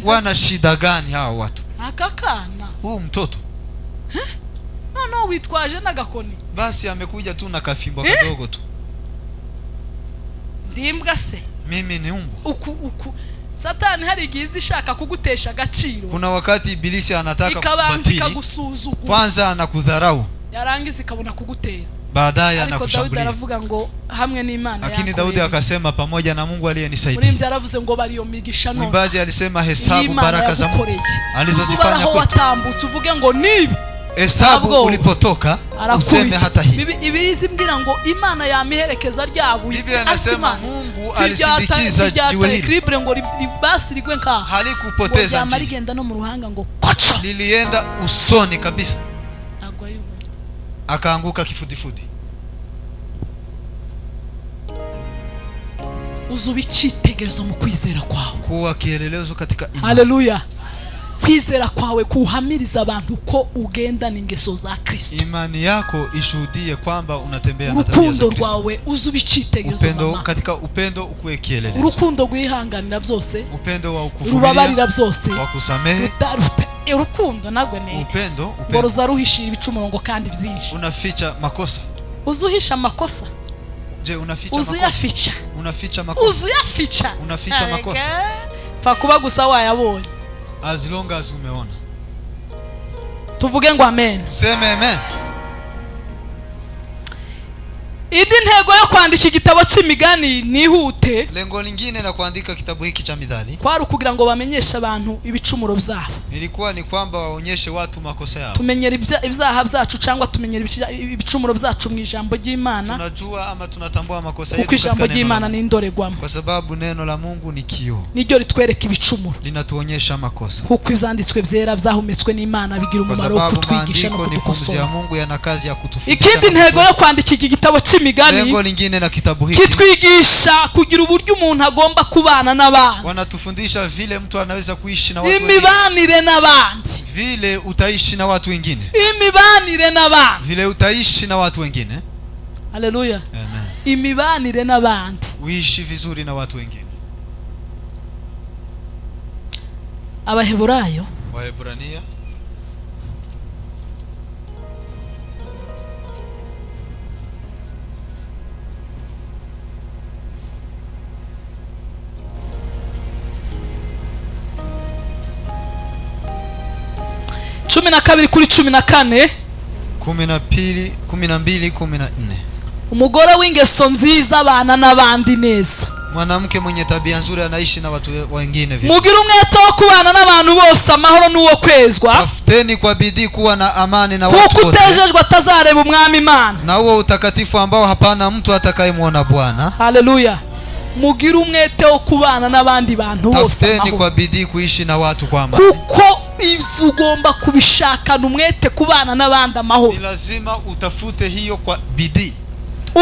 wana shida gani hao watu? Akakana. Huyu mtoto. No witwaje nagakoni. Basi amekuja tu na kafimbo kadogo tu. Ndimbwa se. Mimi ni umbwa. Satani hari gizi shaka kugutesha agaciro. Kuna wakati ibilisi anataka kubatili. Kwanza anakudharau. Yarangiza ikabona kugutera. Baadaye anakushambulia. Daudi aravuga ngo hamwe n'Imana. Lakini Daudi akasema pamoja na Mungu aliyenisaidia. Murimvyi aravuze ngo bariyo migisha none. Mwimbaji alisema hesabu baraka za Mungu alizozifanya kwetu. Watambutse uvuge ngo nibi. Hesabu ulipotoka useme hata hii. Bibirizi mbwira ngo Imana yamiherekeza ryabu. Biblia inasema Mungu alisindikiza jiwe hili. Equilibre ngo libasi ligwe nka. Halikupoteza njia. Marigenda no mu ruhanga ngo kocho. Lilienda usoni kabisa. Akaanguka kifudifudi. Uzubicitegerezo mu kwizera kwawe. Kuwa kielelezo katika imani. Haleluya. kwizera kwawe kuhamiriza abantu ko ugenda n'ingeso za Kristo. Imani yako ishuhudie kwamba unatembea na tabia za Kristo. Urukundo rwawe uzubicitegerezo mama. Upendo, katika upendo ukuwe kielelezo. Urukundo rwihanganira byose. Upendo wa ukuvumilia. Rubabarira byose. Wa kusamehe. Urukundo nagwe ne. Upendo. Boroza ruhishira ibicumuro ngo kandi byinshi. Unaficha makosa. Uzuhisha makosa. Je, unaficha makosa? Uzuyaficha. Unaficha makosa. Uzuyaficha. Unaficha makosa. Fa kuba gusa wayabonye. As long as umeona. Tuvuge ngo amen. Tuseme amen. Idi ntego yo kwandika igitabo c'imigani nihute. Lengo lingine la kuandika kitabu hiki cha Mithali kwari ukugira ngo bamenyeshe abantu ibicumuro byabo. Ilikuwa ni kwamba waonyeshe watu makosa yao. Tumenyera ibyaha byacu cyangwa tumenyera ibicumuro byacu mu ijambo ry'Imana. Tunajua ama tunatambua makosa yetu katika ijambo ry'Imana ni indorerwamo. Kwa sababu neno la Mungu ni kioo. Niryo ritwereka ibicumuro. Linatuonyesha makosa. Kuko ivyanditswe byera byahumetswe n'Imana bigira umumaro wo kutwigisha no kudukosora. Ya Mungu yana kazi ya kutufundisha. Ikindi ntego yo kwandika iki gitabo c'imigani. Lengo lingine la kitabu hiki kitwigisha kugira uburyo umuntu agomba kubana n'abandi. Wanatufundisha vile mtu anaweza kuishi na watu wengine. Imibanire n'abandi. Vile utaishi na watu wengine. Imibanire n'abandi. Vile utaishi na watu wengine. Haleluya. Amen. Imibanire n'abandi. Uishi vizuri na watu wengine. Abaheburayo. Waebrania. Cumi na kabiri kuri 14. 12:14. Umugore w'ingeso nziza abana n'abandi neza. Mwanamke mwenye tabia nzuri anaishi na watu wengine vizuri. Mugira umwete wo kubana n'abantu bose amahoro n'uwo kwezwa. Tafuteni kwa bidii kuwa na amani na watu wote. Kuko utejejwe atazareba umwami Imana. Na huo utakatifu ambao hapana mtu atakayemwona Bwana. Haleluya. Mugira umwete wo kubana n'abandi bantu bose amahoro. Tafuteni kwa bidii kuishi na watu kwa amani. Kuko ibyo ugomba kubishakana umwete kubana n'abandi amahoro. Ni lazima utafute hiyo kwa bidii.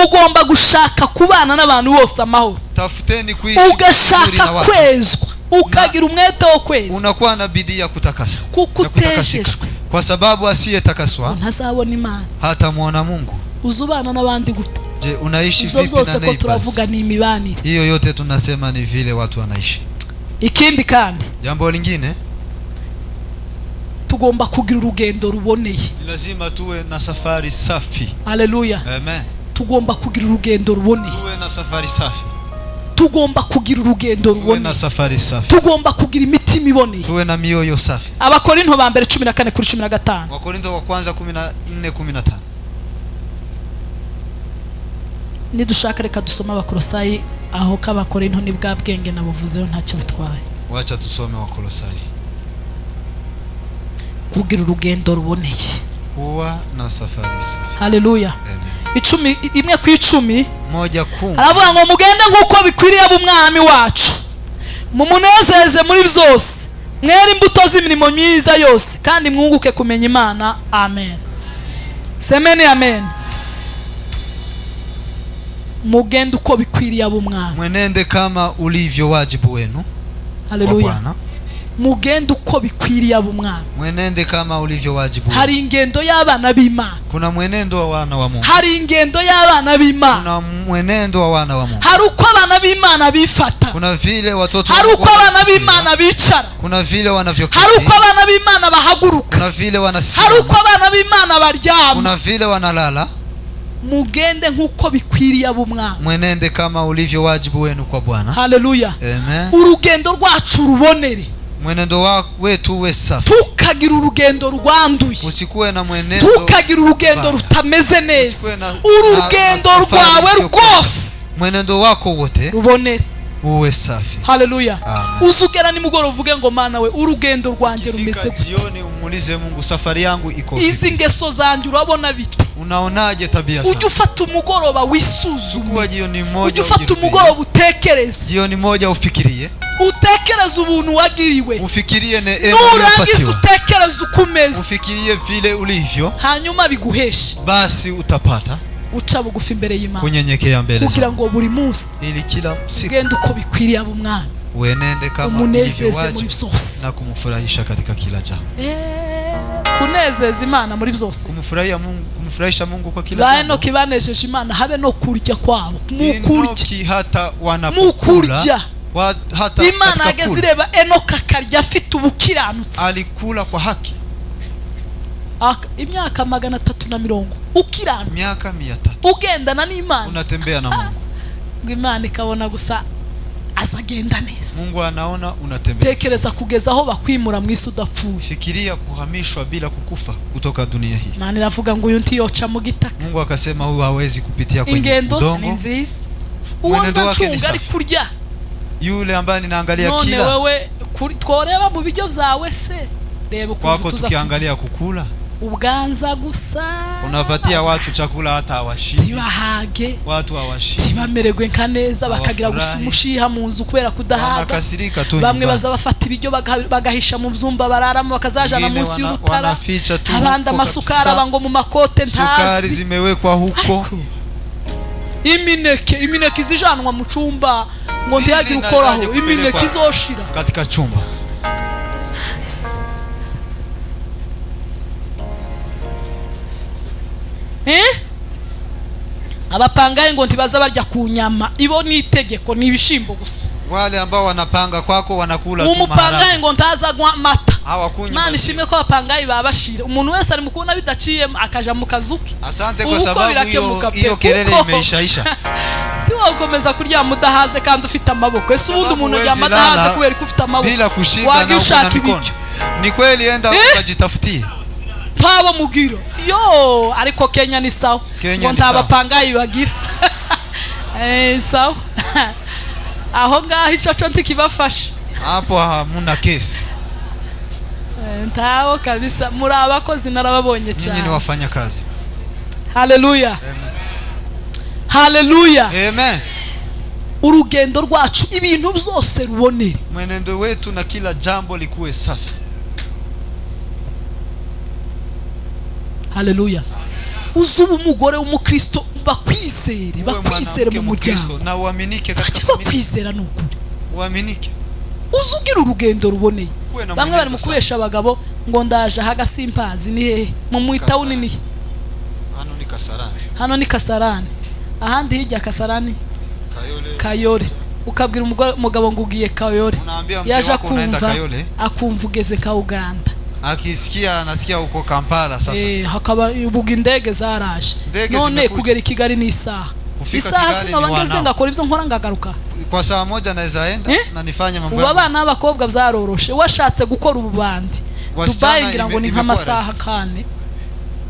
Ugomba gushaka kubana n'abantu bose amahoro. Tafuteni kuishi vizuri na watu. Ugashaka kwezwa. Ukagira umwete wo kwezwa. Unakuwa na bidii ya kutakasa. Kukutekeshwe. Kwa sababu asiyetakaswa ntazabona Imana. Hata muona Mungu. Uzubana n'abandi gute? Je, unaishi vipi na neighbors? Ko turavuga ni imibanire. Hiyo yote tunasema ni vile watu wanaishi. Ikindi kandi. Jambo lingine. Tugomba kugira urugendo ruboneye. Lazima tuwe na safari safi. Haleluya. Amen. Tugomba kugira urugendo ruboneye. Tuwe na safari safi. Tugomba kugira urugendo ruboneye. Tuwe na safari safi. Tugomba kugira imitima iboneye. Tuwe na mioyo safi. Abakorinto ba mbere 14 kuri 15. Wakorinto wa kwanza 14:15. Nidushaka reka dusoma Abakolosayi aho k'Abakorinto ni bwa bwenge nabuvuzeho ntacyo bitwaye. Wacha tusome Wakolosayi. Kugira urugendo ruboneye. Kuwa na safari safi. Haleluya. Amen. 1:10. 1:10. Aravuga ngo mugende nk'uko bikwiriye ab'umwami wacu. Mumunezeze muri byose. Mwere imbuto z'imirimo myiza yose kandi mwunguke kumenya Imana. Amen. Semeni amen. Mugende uko bikwiriye ab'umwami. Mwenende kama ulivyo wajibu wenu. Haleluya. Mugende uko bikwiriye ab'umwami. Mwenende kama ulivyo wajibu. Hari ingendo y'abana b'Imana. Kuna mwenendo wa wana wa Mungu. Hari ingendo y'abana b'Imana. Kuna mwenendo wa wana wa Mungu. Hari uko abana b'Imana bifata. Kuna vile watoto. Hari uko abana b'Imana bicara. Kuna vile wanavyoketi. Hari uko abana b'Imana bahaguruka. Kuna vile wanasimama. Hari uko abana b'Imana baryama. Kuna vile wanalala. Mugende nk'uko bikwiriye ab'umwami. Mwenende kama ulivyo wajibu wenu kwa Bwana. Haleluya. Amen. Urugendo rwacu rubonere. Mwenendo wetu we safi. Tukagira urugendo rwanduye. Usikuwe na mwenendo. Tukagira urugendo rutameze neza. Urugendo rwawe rwose. Mwenendo wako wote rubonere. Uwe safi. Haleluya. Uzugera nimugoro uvuge ngo Mana we urugendo rwanjye rumeze gute. Jioni umulize Mungu safari yangu iko vipi. Izi ngeso zanjye urabona bite? Unaonaje tabia zangu? Ujye ufata umugoroba wisuzume. Kuwa jioni moja. Ujye ufata umugoroba utekereze. Jioni moja ufikirie. Utekereze ubuntu wagiriwe. Ufikirie neema uliyopatiwa. Nurangiza utekereze ukumeze. Ufikirie vile ulivyo. Hanyuma biguheshe. Basi utapata. Uca bugufi imbere y'Imana. Kunyenyekea mbele. Kugira ngo buri munsi. Ili kila siku. Genda uko bikwiriye ab'umwami. uenende kama umunezeze na kumfurahisha katika kila jambo. Kunezeza Imana muri byose, kumfurahia Mungu, kumfurahisha Mungu kwa kila jambo. Baeno kibanejeje Imana habe no kurya kwabo, mukurya hata wanapokula hata Imana agezireba Enoka karya afite ubukiranutsi, alikula kwa haki imyaka 340 ukirana miaka 300 ugendana n'Imana, unatembea na Mungu. Imana ikabona gusa azagenda neza. Mungu anaona unatembea. Tekereza kugeza aho bakwimura mu isi udapfuye. Fikiria kuhamishwa bila kukufa kutoka dunia hii. Imana iravuga ngo uyu ntiyoca mu gitaka. Mungu akasema huyu hawezi kupitia kwenye udongo. Ingendo ni nziza. Uwanza chunga ari kurya. Yule ambaye ninaangalia kila. None wewe tworeba mu bijyo byawe se. Reba ukuntu tukiangalia kukula. Ubwanza gusa. Unapatia watu chakula hata hawashibi. Tibahage. Watu hawashibi. Tibamererwe nkaneza bakagira gusumushiha mu nzu kubera kudahaga. Bamwe baza bafata ibijyo bagahisha mu byumba bararamo bakazajana munsi y'urutara. Abanda masukara bango mu makote ntazi. Sukari zimewekwa huko. Imineke izijanwa mu cumba ngo ndiyagira ukoraho. Imineke izoshira katika chumba. Abapangaye ngo ntibaza barya ku nyama, ibo ni itegeko, ni ibishimbo gusa. Wale ambao wanapanga kwako wanakula tu maharagwe. Umupangaye ngo ntazagwa mata. Hawakunywa. Nani shime ko abapangaye babashira. Umuntu wese ari mukubona bidaciye akaja mu kazuki. Asante kwa sababu hiyo kelele imeishaisha. Tiwakomeza kurya mudahaze kandi ufite amaboko. Ese ubundi umuntu urya mudahaze kubera ko ufite amaboko. Bila kushinda na ushaka ibyo. Ni kweli enda ukajitafutie. Pabo mugiro. Yo, ariko Kenya ni sawa. Ngo ntabapangaye bagira. Sawa. Aho ngaho icaco ntikibafasha. Hapo hamuna kesi. Ntawo kabisa, muri abakozi narababonye cyane. Nyinyi wafanya kazi. Haleluya. Amen. Haleluya. Amen. Urugendo rwacu ibintu byose rubonere. Mwenendo wetu na kila jambo likuwe safi. Haleluya. Uzubu umugore w'umukristo bakwizere mu muryango na uaminike katika familia. Bakwizera nukuri. Uaminike. Uzugira urugendo ruboneye. Bamwe bari mukubesha abagabo ngo ndaje hagasimbazi ni hehe mu mwitawuni ni. Hano ni Kasarani. Ahandi hirya Kasarani. Kayore. Ukabwira umugabo ngo ugiye Kayore. Yaje akumva ugeze ka Uganda. Akisikia anasikia uko Kampala sasa. Hakaba ubuga indege zaraje. None kugera Kigali ni isaha. Isaha sino bageze ngakora ibyo nkora ngagaruka. Kwa saa moja naweza enda na nifanye mambo yangu. Ubabana n'abakobwa byaroroshe. Washatse gukora ububandi. Dubai ngira ngo ni nk'amasaha kane.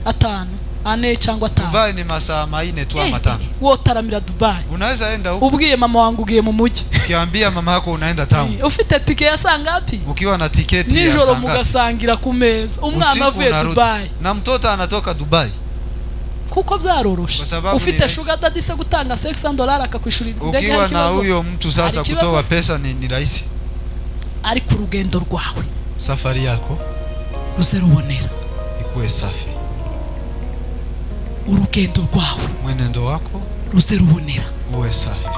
5. 4 cyangwa 5. Dubai ni masaa 4 tu ama 5. Wotaramira Dubai. Unaweza enda huko. Ubwiye mama wangu ugiye mu mujyi. Kiambia mama yako unaenda town. Ufite tike ya sangapi? Ukiwa na tiketi ya sangapi? Nijoro mugasangira ku meza. Umwana avuye Dubai. Na mtoto anatoka Dubai. Kuko byaroroshe. Ufite sugar daddy se gutanga $600 akakwishura indege. Ukiwa na huyo mtu sasa kutoa pesa ni rahisi. Ari ku rugendo rwawe. Safari yako ruzerubonera. Ikuwe safi. Urugendo rwawe. Mwenendo wako ruzerubonera. Uwe safi.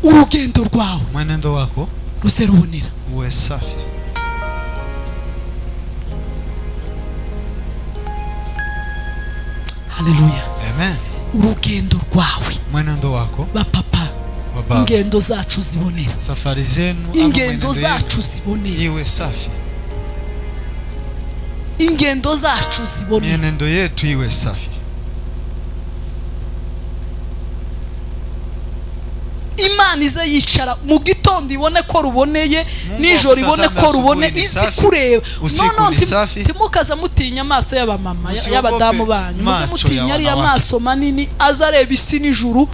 Urugendo rwawe. Mwenendo wako ruzerubonera. Uwe safi. Haleluya. Amen. Urugendo rwawe. Mwenendo wako. Bapapa. Ingendo zacu zibonera. Safari zenu ingendo zacu zibonera. Iwe safi. Ingendo zacu zibonera. Mienendo yetu iwe safi. Imana ize yicara mu gitondo ibone ko ruboneye, nijoro ibone ko rubone, izi kureba. No timukaza mutinya amaso y'abamama y'abadamu banyu. Muze mutinya ari amaso manini azareba isi nijuru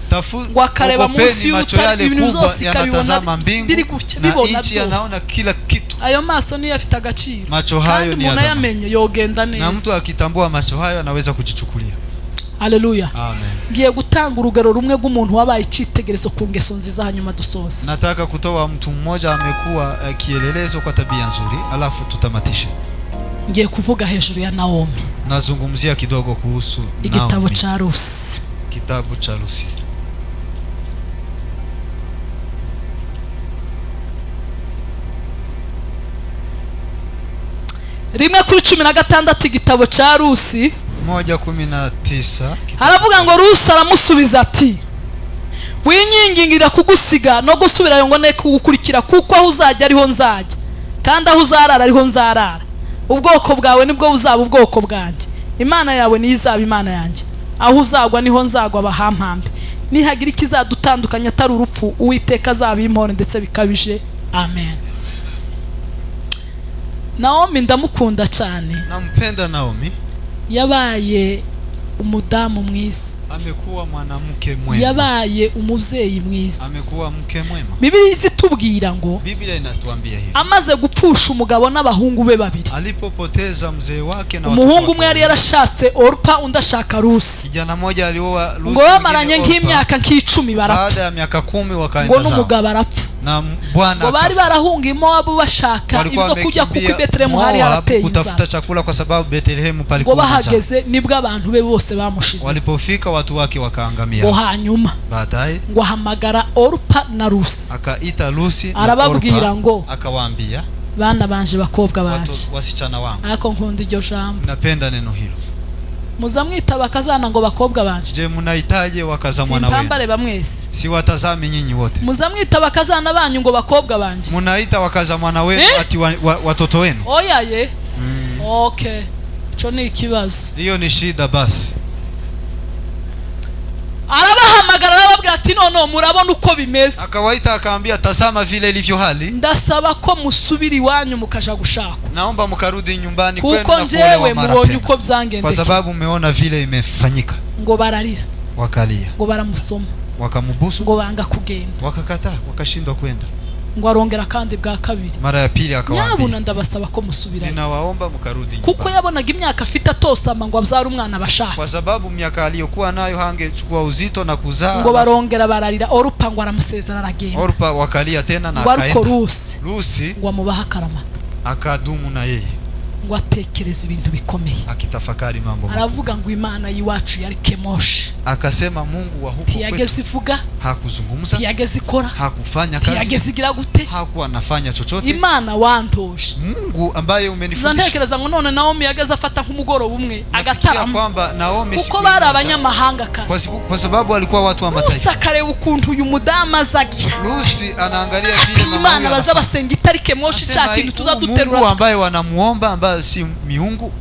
ngo akareba munsi y'utari ibintu byose ikabibona biri gutya bibona byose. Anaona kila kitu. Ayo maso niyo afite agaciro. Macho hayo ni umuntu yamenye yogenda neza. Na mtu akitambua macho hayo anaweza kujichukulia. Haleluya. Amen. Ngiye gutanga urugero rumwe rw'umuntu wabaye icitegerezo ku ngeso nziza hanyuma dusose. Nataka kutoa mtu mmoja amekuwa kielelezo kwa tabia nzuri, alafu tutamatishe. Ngiye kuvuga hejuru ya Naomi. Nazungumzia kidogo kuhusu Naomi. Igitabo cha Rusi. Kitabu cha Rusi. rimwe kuri 16 igitabo ca Rusi 1:19 haravuga ngo Rusi aramusubiza ati winyingingira kugusiga no gusubirayo ngo ne kugukurikira kuko aho uzajya ariho nzajya kandi aho uzarara ariho nzarara ubwoko bwawe nibwo buzaba ubwoko bwanjye Imana yawe ni izaba Imana yanjye aho uzagwa niho nzagwa bahampambe nihagira ikizadutandukanya atari urupfu Uwiteka azabimpore ndetse bikabije amen. Naomi ndamukunda cyane. Nampenda Naomi. Yabaye umudamu mwiza. Amekuwa mwanamke mwema. Yabaye umuvyeyi mwiza. Amekuwa mke mwema. Bibiliya izitubwira ngo Biblia inatuambia hivi. Amaze gupfusha umugabo n'abahungu be babiri. Alipopoteza mzee wake na watoto. Umuhungu umwe yari yarashatse Orpa undi ashaka Rusi. Kijana mmoja alioa Rusi. Ngo bamaranye nk'imyaka nk'icumi barapfa. Baada ya miaka 10 wakaenda zao. Ngo n'umugabo arapfa. Na bwana ngo bari barahunga Moabu bashaka ibyo kujya kuko Bethlehem hari harateye kutafuta chakula kwa sababu Bethlehem palikuwa ngo bahageze nibwo abantu be bose bamushize. Walipofika watu wake wakaangamia. Ngo hanyuma baadaye ngo hamagara Orpa na Rusi. Akaita Rusi na arababwira ngo akawaambia bana banje bakobwa banje wasichana wangu. Ako nkunda iryo jambo. Napenda neno hilo. Muzamwita bakazana ngo bakobwa banje. Je, mnahitaje wakaza mwana wenu? Simpambare bamwese. Si watazame nyinyi wote. Muzamwita bakazana banyu ngo bakobwa banje. Munaita wakaza mwana wenu ati watoto wenu. Oya ye. Okay. Cho ni ikibazo. Hiyo ni shida basi. Arabahamagara arababwira ati none murabona uko bimeze. Akawaita akaambia tazama vile ilivyo hali. Ndasaba ko musubiri wanyu mukaja gushaka. Naomba mkarudi nyumbani kwenu na kuko njewe mubonye uko byangendeke. Kwa sababu umeona vile imefanyika. Ngo bararira. Wakalia. Ngo baramusoma. Wakamubusu. Ngo banga kugenda. Wakakataa, wakashindwa kwenda. Ngo arongera kandi bwa kabiri. Mara ya pili akawaambia. Nyabuna ndabasaba ko musubira. Ninawaomba mkarudi nyumbani. Kuko yabonaga imyaka afite atosama ngo abyara umwana bashaka. Kwa sababu miaka aliyokuwa nayo hangechukua uzito na kuzaa. Ngo barongera bararira Orpa ngo aramusezera aragenda. Orpa wakalia tena na akaenda. Rusi ngo amubaha karamata. Akadumu na yeye. Ngo atekereza ibintu bikomeye. Akitafakari mambo. Aravuga ngo Imana yiwacu yari Kemoshi. Akasema Mungu wa huko tiyageze ivuga. Hakuzungumza. Tiyageze ikora. Hakufanya kazi. Tiyageze igira gute. Hakuwa anafanya chochote. Imana wantoje. Mungu ambaye umenifundisha. Zantekereza ngo none Naomi yageze afata nk'umugoro bumwe agatarama. Kwamba Naomi kuko bari abanyamahanga kazi. Kwa sababu walikuwa watu wa mataifa. Usakare ukuntu uyu mudama zagira. Rusi anaangalia vile Imana bazabasenga itari Kemoshi cya kintu tuzaduterura. Mungu ambaye wanamuomba ambaye si miungu.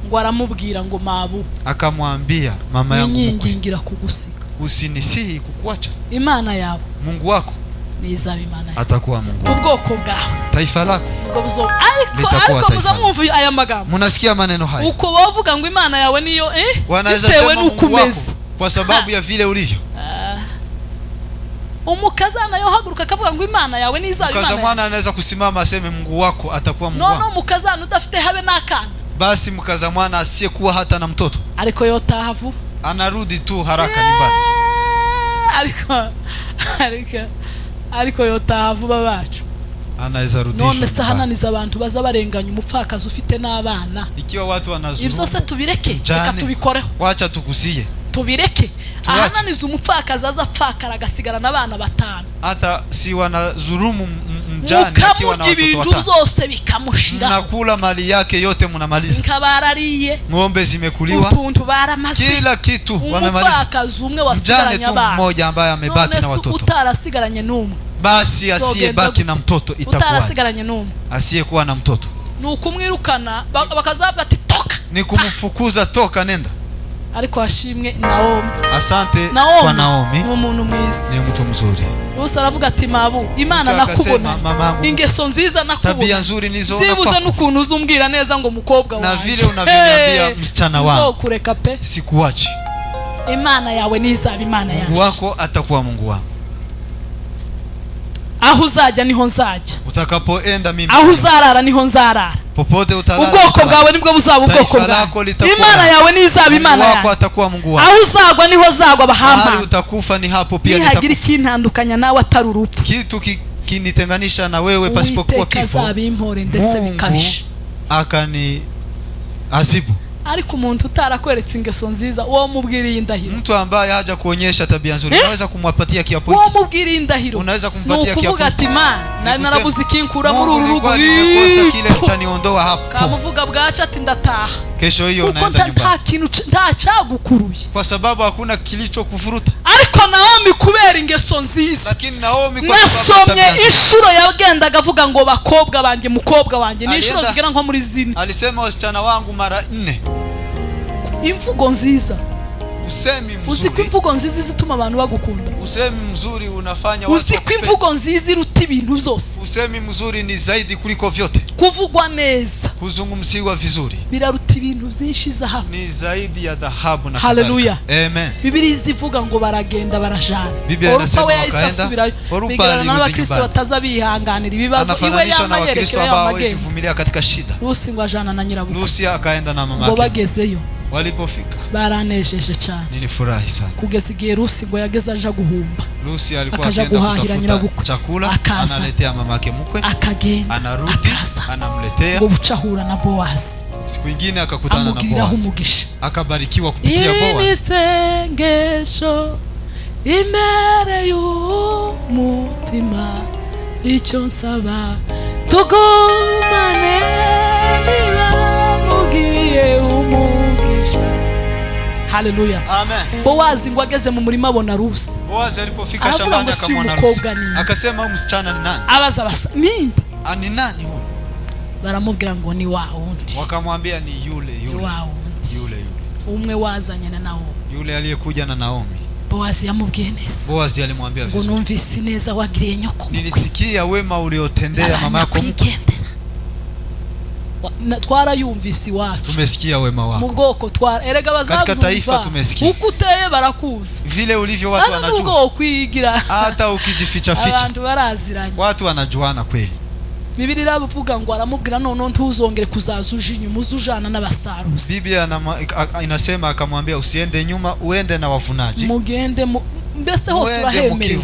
Ngo aramubwira ngo mabu. Akamwambia mama yangu nyingingira kugusiga. Usinisihi kukuacha. Imana yawe. Mungu wako nizaba Imana yawe. Atakuwa Mungu. Ubwoko bwawe. Taifa lako. Ngo buzo ariko muzamwumva aya magambo. Munasikia maneno haya. Uko bavuga ngo Imana yawe niyo wanaweza sema Mungu wako kwa sababu ya vile ulivyo. Umukazana yo haguruka akavuga ngo Imana yawe nizaba Imana. Mukazana anaweza kusimama aseme Mungu wako atakuwa Mungu wako. No mukazana udafite habe nakana. Basi mkazamwana asiyekuwa hata na mtoto. Ariko yotahavu. Anarudi tu haraka nyumbani. Ariko yotahavu babacu. Anaweza rudishwa. None sahananiza abantu baza barenganya umupfakazi ufite n'abana. Ikiwa watu wanazuru. Ibyo se tubireke reka tubikoreho. Wacha tukusiye. Tubireke. Ahananiza umupfakazi azapfakara agasigara n'abana batanu. Hata si wanazulumu mjane akiwa na watoto ibintu zose bikamushira. Mnakula mali yake yote mnamaliza. Nkabarariye. Ng'ombe zimekuliwa. Utuntu baramaze. Kila kitu wamemaliza. Umupfakazi umwe wasigaranye abana. Mmoja ambaye amebaki na watoto. Utarasigaranye n'umwe. Basi asiyebaki na mtoto itakuwa. Utarasigaranye n'umwe. Asiyekuwa na mtoto. Nukumwirukana bakazavuga ati toka. Ni kumfukuza toka nenda. Ariko hashimwe Naomi. Asante kwa Naomi. Ni umuntu mwiza. Ni mtu mzuri. Rusi aravuga ati mabu Imana nakubona. Ingeso nziza nakubona. Tabia nzuri nizoona. Sibuze n'ukuntu uzumbwira neza ngo mukobwa wanjye. Na vile unavyoniambia msichana wangu. Sizokureka pe. Sikuachi. Imana yawe nizaba Imana yawe. Mungu wako atakuwa Mungu wangu. Aho uzajya niho nzajya. Utakapoenda mimi. Aho uzarara niho nzarara. Popote utalala. Ubwoko bwawe nibwo buzaba ubwoko bwawe. Imana yawe nizaba Imana yawe. Wako atakuwa Mungu wako. Aho uzagwa niho zagwa bahamba. Hali utakufa ni hapo pia nitakufa. Nihagira ikintandukanya nawe atari urupfu. Kitu kinitenganisha na wewe pasipokuwa kifo. Uwiteka azabimpore ndetse bikabisha. Akani azibu. ariko umuntu utarakweretse ingeso nziza uwo mubwiriye indahiro. Mtu ambaye haja kuonyesha tabia nzuri unaweza kumwapatia kiapo hiki. Uwo mubwiriye indahiro unaweza kumpatia kiapo. Nukuvuga ati man narabuze ikinkura muri uru rugo. Nimekosa kile utaniondoa hapo. Kamuvuga bwaca ati ndataha. Kesho hiyo unaenda nyumbani. Nta kintu nta cyagukuruye. Kwa sababu hakuna kilicho kuvuruta. Ariko Naomi kubera ingeso nziza. Lakini Naomi kwa sababu inshuro yagendaga avuga ngo bakobwa banje mukobwa wanje ni inshuro zigera nko muri zine. Alisema wasichana wangu mara 4. Imvugo nziza. Usemi mzuri. Uziko imvugo nziza zituma abantu bagukunda. Usemi mzuri unafanya watu. Uziko imvugo nziza iruta ibintu byose. Usemi mzuri ni zaidi kuliko vyote. Kuvugwa neza. Kuzungumziwa vizuri. Biraruta ibintu byinshi zahabu. Ni zaidi ya dhahabu na Haleluya. Amen. Biblia zivuga ngo baragenda barajana. Biblia inasema wakaenda. Bigana n'abakristo batazabihanganira ibibazo iwe yamayereke y'amavumilia katika shida. Rusi ngo ajana na nyirabuko. Rusi akaenda na mama yake. Ngo bagezeyo. Walipofika baranejeje cyane. Nilifurahi sana. Kugeza igihe Rusi ngo yageze aja guhumba. Rusi alikuwa akienda kutafuta chakula, analetea mama yake mkwe. Akagenda. Anarudi, anamletea. Ngo bucahura na Boaz. Siku nyingine akakutana na Boaz. Akabarikiwa kupitia Boaz. Imisengesho imere y'umutima icyo nsaba tugumane niba mugiriye umugisha. Haleluya. Amen. Boaz ngo ageze mu murima abona Rusi. Boaz alipofika shambani akamwona Rusi. Akasema huyu msichana ni nani? Abaza basa ni nani huyu? Baramubwira ngo ni wa wundi. Wakamwambia ni yule. Yule. Umwe wazanye na Naomi. Yule aliyekuja na Naomi. Boaz yamubwiye neza. Boaz alimwambia vizuri. Ngo numvise neza wagiriye nyoko. Nilisikia wema uliotendea mama yako mkwe. Twarayumvise iwacu. Tumesikia wema wako. Mu bwoko erega bazazumva. Katika taifa tumesikia. Ukuteye barakuzi. Vile ulivyo watu wanajua. Nubwo kwigira. Hata ukijificha ficha. Abantu baraziranye. Watu wanajuana kweli. Biblia iravuga ngo aramubwira none ntuzongere kuzaza uje inyuma uzujana n'abasaruzi. Biblia inasema akamwambia usiende nyuma uende na wavunaji. Mugende mbese hose urahemere.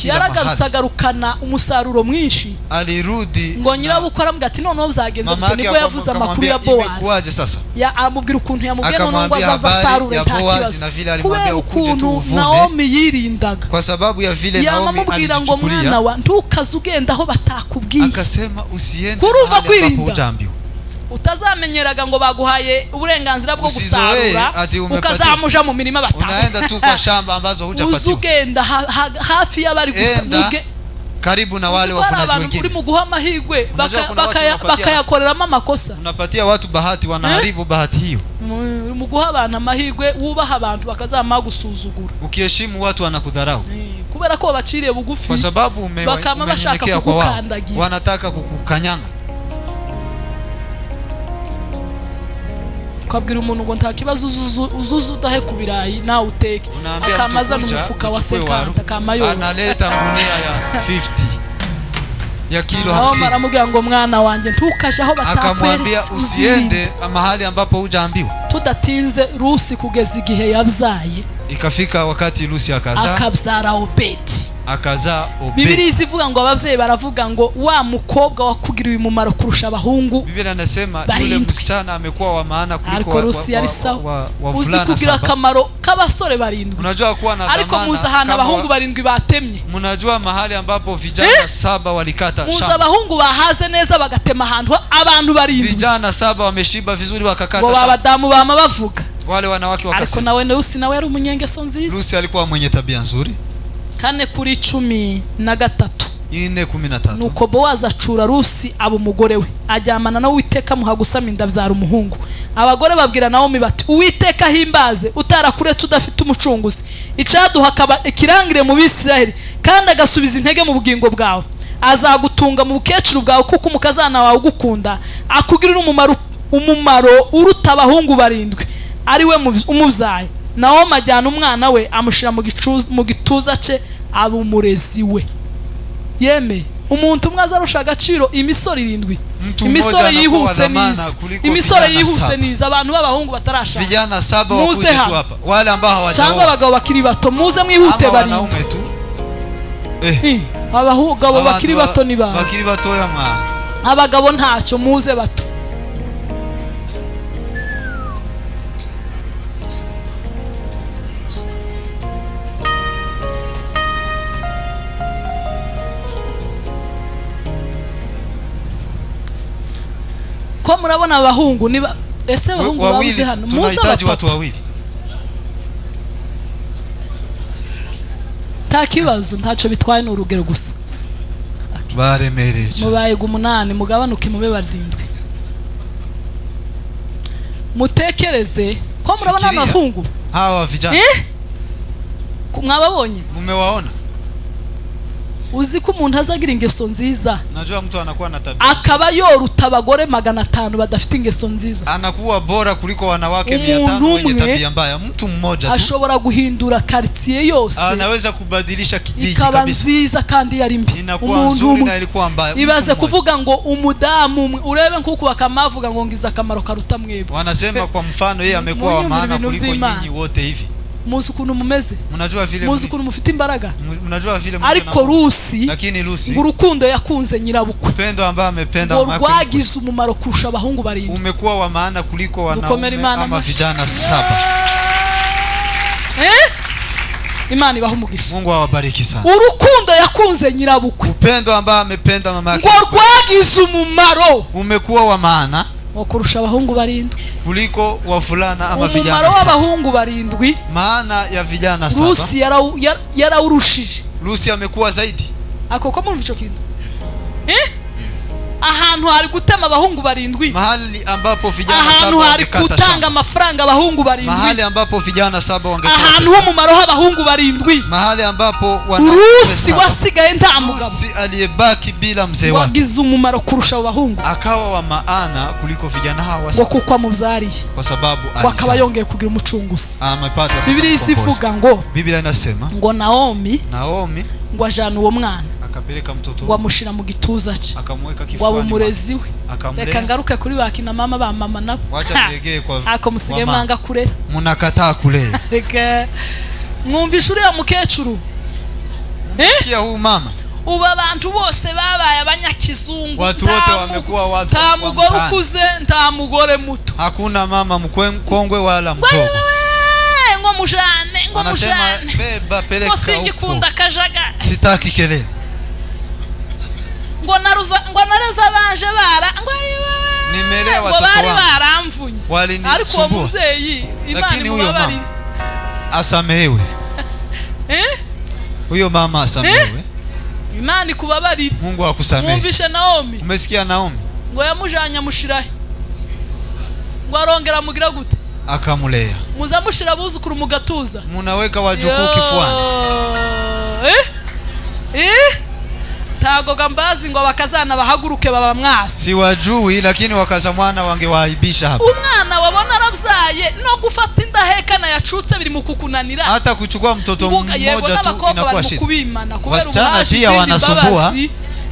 Yaragarutse agarukana umusaruro mwinshi. Alirudi. Ngo nyirabuko aramubwira ati none byagenze bite nibwo yavuze amakuru ya Boaz. Imekuaje sasa? Ya amubwira ukuntu yamubwiye none ngo azasarure nta kibazo. Na vile alimwambia ukuje tu uvume. Naomi yirindaga. Kwa sababu ya vile Naomi alichukulia. Ngo mwana wa ntukazugenda aho batakubwiye. Akasema usiende hapo ujambiwe. Utazamenyeraga ngo baguhaye uburenganzira bwo gusarura ukazamuja mu mirima bataka. Unaenda tu kwa shamba ambazo hujapatiwa. Uzugenda hafi y'abari gusamuge karibu na wale wafunaji wengine. Uri mu guha amahirwe bakayakoreramo amakosa. Unapatia watu bahati wanaharibu bahati hiyo. Mu guha abantu amahirwe wubaha abantu bakazama gusuzugura. Ukiheshimu watu wanakudharau. Kubera ko baciriye bugufi. Kwa sababu umenyenyekea kwa wao. Wanataka kukukanyanga. Kabwira umuntu ngo nta kibazo uzuzu udahe ku birayi nawe uteke. Akamaza n'umufuka wa 50 akamayo. Analeta ngunia ya 50 ya kilo 50. Aramubwira ngo mwana wanjye ntukaje aho batakweretse. Akamwambia usiende mahali ambapo hujaambiwa. Tudatinze Rusi kugeza igihe yabyaye. Ikafika wakati Rusi akazaa. Akabyara Obedi. Akazaa Obedi. Biblia izivuga ngo abavyeyi baravuga ngo wa mukobwa wakugiriwe umumaro kurusha abahungu. Biblia inasema yule msichana amekuwa wa maana kuliko wavulana kugira akamaro k'abasore barindwi. Unajua kuwa na dhamana. Ariko muza hana abahungu barindwi batemye. Mnajua mahali ambapo vijana 7 walikata shamba. Muza abahungu bahaze neza bagatema ahantu abantu barindwi. Vijana 7 wameshiba vizuri wakakata shamba. Ngo abadamu bama bavuga. Wale wanawake wakasema. Ariko nawe Rusi nawe yari umunyengeso nziza. Rusi alikuwa mwenye tabia nzuri. 4:13 4:13 nuko Boaz acura Rusi abo umugore we ajyamana na Uwiteka muha gusama inda byara umuhungu. Abagore babwira Naomi bati Uwiteka himbaze utarakure tudafite umucunguzi icaduha akaba ikirangire mu Bisiraheli kandi agasubiza intege mu bugingo bwawe azagutunga mu bukecuru bwawe kuko umukazana wawe ugukunda akugirira umumaro uruta abahungu barindwi ari we umuvyaye. Naomi ajyana umwana we amushira mu gituza ce aba umurezi we. Yeme umuntu umwe azarusha agaciro imisoro 7. Imisoro yihuse niza. Imisoro yihuse niza abantu b'abahungu batarashaka. Vijana 7 wakuje tu hapa. Wale ambao hawajaoa. Cyangwa abagabo bakiri bato muze mwihute bari. Abahungu bakiri bato ni bazi. Bakiri bato ya mwana. Abagabo ntacyo muze bato. ko murabona abahungu niba ese abahungu babuze hano tunahitaji watu wawili. Nta kibazo ntaco bitwaye n'urugero gusa baremereje mubaye 8 mugabanuke mube badindwe mutekereze ko murabona abahungu hawa vijana mwababonye mumewaona uzi ko umuntu azagira ingeso nziza najua mtu anakuwa na tabia akaba yoruta abagore 500 badafite ingeso nziza anakuwa bora kuliko wanawake 500 wenye tabia mbaya. Mtu mmoja tu ashobora guhindura quartier yose anaweza kubadilisha kijiji ikaba nziza kandi yari mbi. Umuntu na ilikuwa mbaya ibaze kuvuga ngo umudamu urebe nkuko bakamavuga ngo ngiza akamaro karuta mwebwe wanasema kwa mfano yeye amekuwa wa maana kuliko nyinyi wote hivi. Muzi ukuntu mumeze mnajua vile muzi ukuntu mufite imbaraga mnajua vile ariko Rusi lakini Rusi urukundo yakunze nyirabukwe upendo ambaye amependa rwagize umumaro kurusha abahungu barindwi umekuwa wa maana kuliko wanaume ama vijana 7 Imana ibahumugisha Mungu awabariki sana urukundo yakunze nyirabukwe upendo ambaye amependa mama yake rwagize umumaro umekuwa wa maana kurusha abahungu barindwi kuliko wavulana ama vijana. Umumaro w'abahungu barindwi maana ya vijana 7 Rusi yarawurushije. Rusi amekuwa zaidi ako ko mumva ico kintu ahantu hari gutema abahungu barindwi mahali ambapo vijana 7 ahantu hari gutanga amafaranga abahungu barindwi mahali ambapo vijana 7 wangekuwa ahantu h'umumaro w'abahungu barindwi mahali ambapo Rusi wasigaye nta mugabo Rusi aliyebaki bila mzee wake wagize umumaro kurusha abahungu akawa wa maana kuliko vijana hawa kuko amuzariye kwa sababu wakaba yongeye kugira umucunguzi. Amepata sasa Biblia isivuga ngo Biblia inasema ngo Naomi ngo ajana uwo mwana akapeleka mtoto wamushira mu gituza cye akamweka kifuani waba umurezi we reka ngaruke kuri bakina mama ba mama nabo wacha niregee kwa ako musige mwanga kurera munakataa kulea reka mwumva ishuri ya mukecuru kia huu mama uba abantu bose babaye abanyakizungu watu wote wamekuwa watu nta mugore ukuze nta mugore muto hakuna mama mkongwe wala mdogo ngo mujane beba peleka singikunda kajaga sitaki kelele ngo nareza banje bara ngo nimelea watoto wangu bari baramvunye ariko muzeyi Imana mubabarire asamehewe huyo mama asamehewe Imana kubabarire Mungu akusamehe. Mwumvishe Naomi Umesikia Naomi ngo yamujanya mushirahe ngo arongera mugira gute akamulea muzamushira buzukuru mugatuza munaweka wajukuu kifuani tago gambazi ngo bakazana bahaguruke baba mwasi si wajui lakini wakaza mwana wangewaibisha hapa umwana wabona arabyaye no gufata indahekana yacutse biri mu kukunanira hata kuchukua mtoto mmoja tu inakuwa shida wasichana pia wanasumbua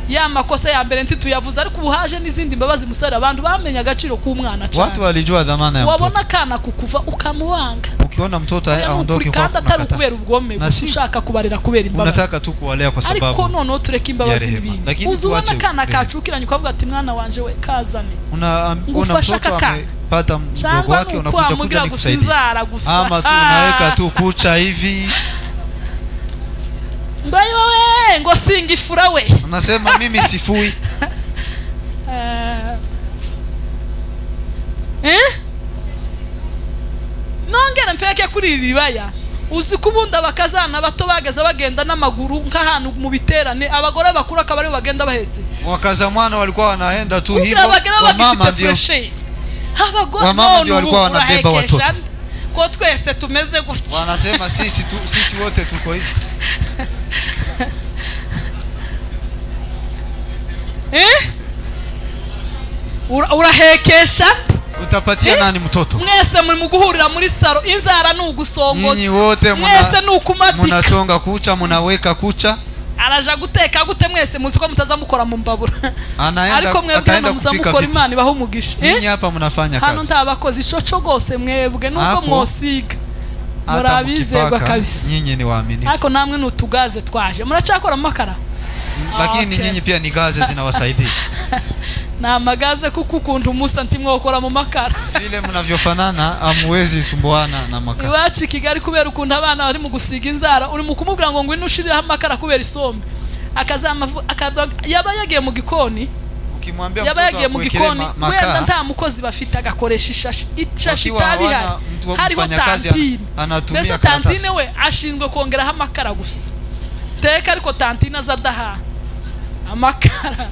ya makosa ya mbere ntituyavuze ariko ubuhaje n'izindi mbabazi musare abantu bamenya agaciro k'umwana cyane watu walijua dhamana ya mtoto wabona kana kukuva ukamuwanga ukiona mtoto aondoke kwa kandi atari kubera ubwome ushaka kubarira kubera imbabazi unataka tu kuwalea kwa sababu ariko none tureke imbabazi n'ibindi uzubona kana kacukiranye ukavuga ati mwana wanje we kazane una mtoto amepata mdogo wake unakuja kuja nikusaidia ama tu unaweka tu kucha hivi Mbaye wewe ngo singifura we unasema mimi sifui nongera mpeke kuri ribaya uzi kubunda bakazana bato bageza bagenda n'amaguru nk'ahantu mu biterane abagore bakuru akabari bagenda bahetse wakaza mwana walikuwa wanaenda tu hivyo kwa mama ndio abagore ndio walikuwa wanabeba watoto ko twese tumeze gutya wanasema sisi wote tuko hivi urahekesha utapatia nani mtoto mwese muri muguhurira muri saro inzara n'ugusongoza nyinyi wote mwese n'ukumatika munachonga kucha munaweka kucha araja guteka gute mwese muzi ko mutazamukora mu mbabura ariko mwebwe muzamukora Imana ibaho umugisha nyinyi hapa mnafanya kazi hano ntabakozi icoco gose mwebwe nubwo mwosiga murabizerwa kabisa nyinyi ni waaminifu ariko namwe nutugaze twaje muracakora amakara lakini nyinyi pia ni gaze zinawasaidia na magaze kuko ukunda umusa ntimwokora mu makara vile mnavyofanana amwezi sumbuana na makara iwacu Kigali kubera ukunda abana bari mu gusiga inzara uri mu kumubwira ngo ngwino ushirira amakara kubera isombe akazama yaba yagiye mu gikoni yaba yagiye mu gikoni wenda nta mukozi bafite agakoresha ishashi itabihari hariho tantine mbese tantine we ashinzwe kongeraho amakara gusa teka ariko tantine azadaha amakara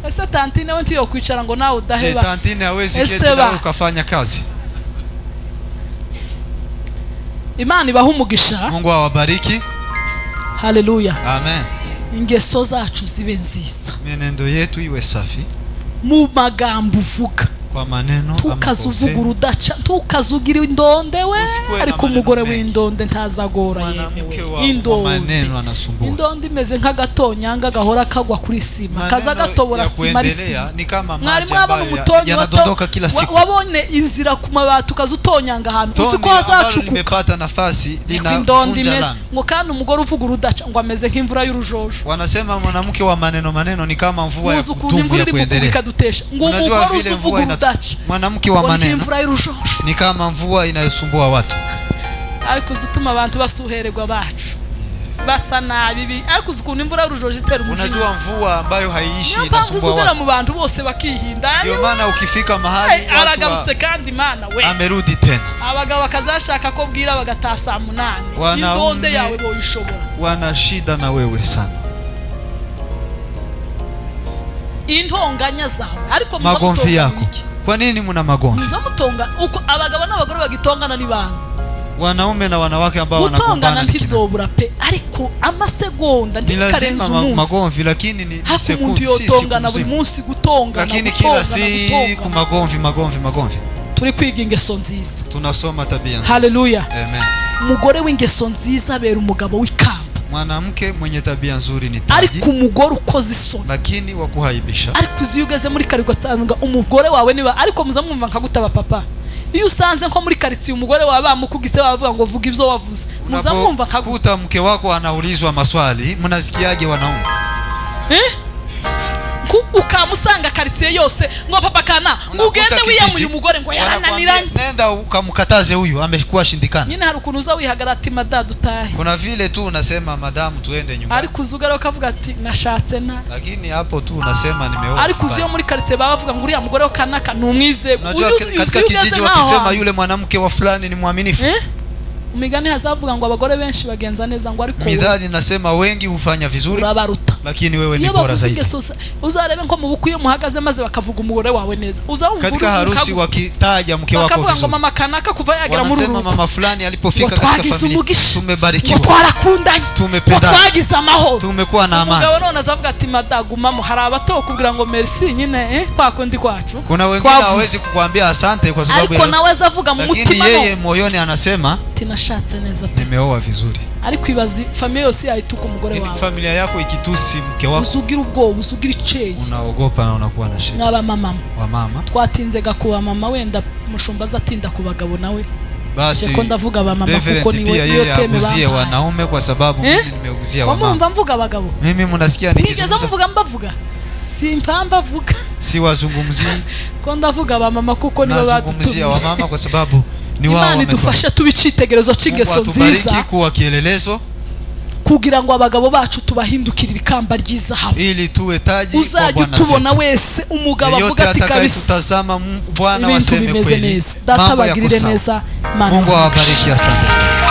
ese tantine we ntiyo kwicara ngo nawe udaheba tantine hawezi keti na ukafanya kazi. Imana ibaha umugisha. Mungu awabariki. Haleluya. Amen. Ingeso zacu zibe nziza. Menendo yetu iwe safi. Mu magambo uvuga. Kwa maneno tukazuvuga urudaca tukazugira indonde we ariko umugore w'indonde ntazagora yewe indonde imeze nk'agatonyanga gahora kagwa kuri sima kaza gatobora sima risima mwari mwabona umutonyi wabone inzira ku mabati ukazutonyanga ahantu uzi ko hazacukuka nimepata nafasi linavunja ngo kandi umugore uvuga urudaca ngo ameze nk'imvura y'urujojo wanasema mwanamke wa maneno ni kama mvua ya kutumbu ya kuendelea ngo umugore uvuga mwanamke wa maneno ni kama mvua inayosumbua watu ariko zituma abantu basuhererwa bacu basa nabi ariko zikunda imvura y'urujojo itera umujinya. Unajua mvua ambayo haiishi inasumbua watu mu bantu bose bakihinda ndio maana ukifika mahali aragarutse kandi Imana we amerudi tena abagabo bakazashaka ko bwira bagatasa 8 indonde yawe boyishobora wana shida na wewe sana intonganya zawe ariko magomvi yako. Kwa nini muna magomvi? Muzamutonga uko abagabo n'abagore bagitongana ni banga. Wanaume na wanawake ambao wanagombana ntivzobura pe ariko amasegonda ndikarenza umunsi. Magomvi lakini ni sekunde yotongana buri munsi gutongana. Lakini kila siku magomvi. Turi kwiga ingeso nziza. Tunasoma tabia nziza. Haleluya. Amen. Umugore w'ingeso nziza bera umugabo w'ikamba. Mwanamke mwenye tabia nzuri ni taji. Ariko umugore ukoze isoni lakini wakuhaibisha. Ariko uziyugeze muri karigo tsanga umugore wawe niba ariko muzamwumva nkagutaba papa. Iyo usanze nko muri karitsiye umugore waba mukugise bavuga ngo vuga ibyo wavuze muzamwumva nkaguta mke wako anaulizwa maswali mnasikiaje wanaume ukamusanga karitsiye yose ngo papa kana ngugende wiyamuye umugore ngo yarananiranye nenda ukamkataze huyu amekuwa shindikana nyine hari ukuntu uza wihagarati madadu utahe kuna vile tu unasema madamu tuende nyumbani ariko uzugara ukavuga ati nashatse na lakini hapo tu unasema nimeoa ariko uziyo muri karitsiye bavuga ngo uriya mugore kanaka numwize katika kijiji wakisema yule mwanamke wa fulani ni mwaminifu umigani hazavuga ngo abagore benshi bagenza neza ngo ariko midhani nasema wengi hufanya vizuri urabaruta lakini wewe ni bora zaidi uzarebe nko mu bukuye muhagaze maze bakavuga umugore wawe neza uzawumva katika harusi wakitaja mke wako vizuri ngo mama kanaka kuva yagira muri rugo mama fulani alipofika katika familia tumebarikiwa twarakundanye tumependana twagize amahoro tumekuwa na amani umugabo none azavuga ati madaguma mu hari abato kugira ngo merci nyine kwa kundi kwacu kuna wengine hawezi kukuambia asante kwa sababu ariko naweza avuga mu mutima yeye moyoni anasema tinashatse neza nimeoa vizuri ariko ibazi familia yose yahituka umugore wawe familia yako ikitusi mke wako usugira ubwoba usugira iceye unaogopa na unakuwa na shida n'aba mama twatinze gakuba mama wenda mushumba zatinda ku bagabo nawe basi ko ndavuga ba mama kuko niwe teme ba wanaume kwa sababu mimi nimeuguzia wa mama mumva mvuga abagabo mimi mnasikia nikizungumza mvuga mbavuga simpamba vuga si wazungumzi ko ndavuga ba mama kuko niwe bazungumzia wa mama kwa sababu ni wao Imana idufasha tubicitegerezo cingeso nziza kuwa kielelezo kugira ngo abagabo bacu tubahindukirira ikamba ryizahabu ili tuwe taji kwa Bwana tubona wese umugabo avuga ati kabisa tutazama Bwana waseme kweli data bagirire neza Mungu awabariki asante.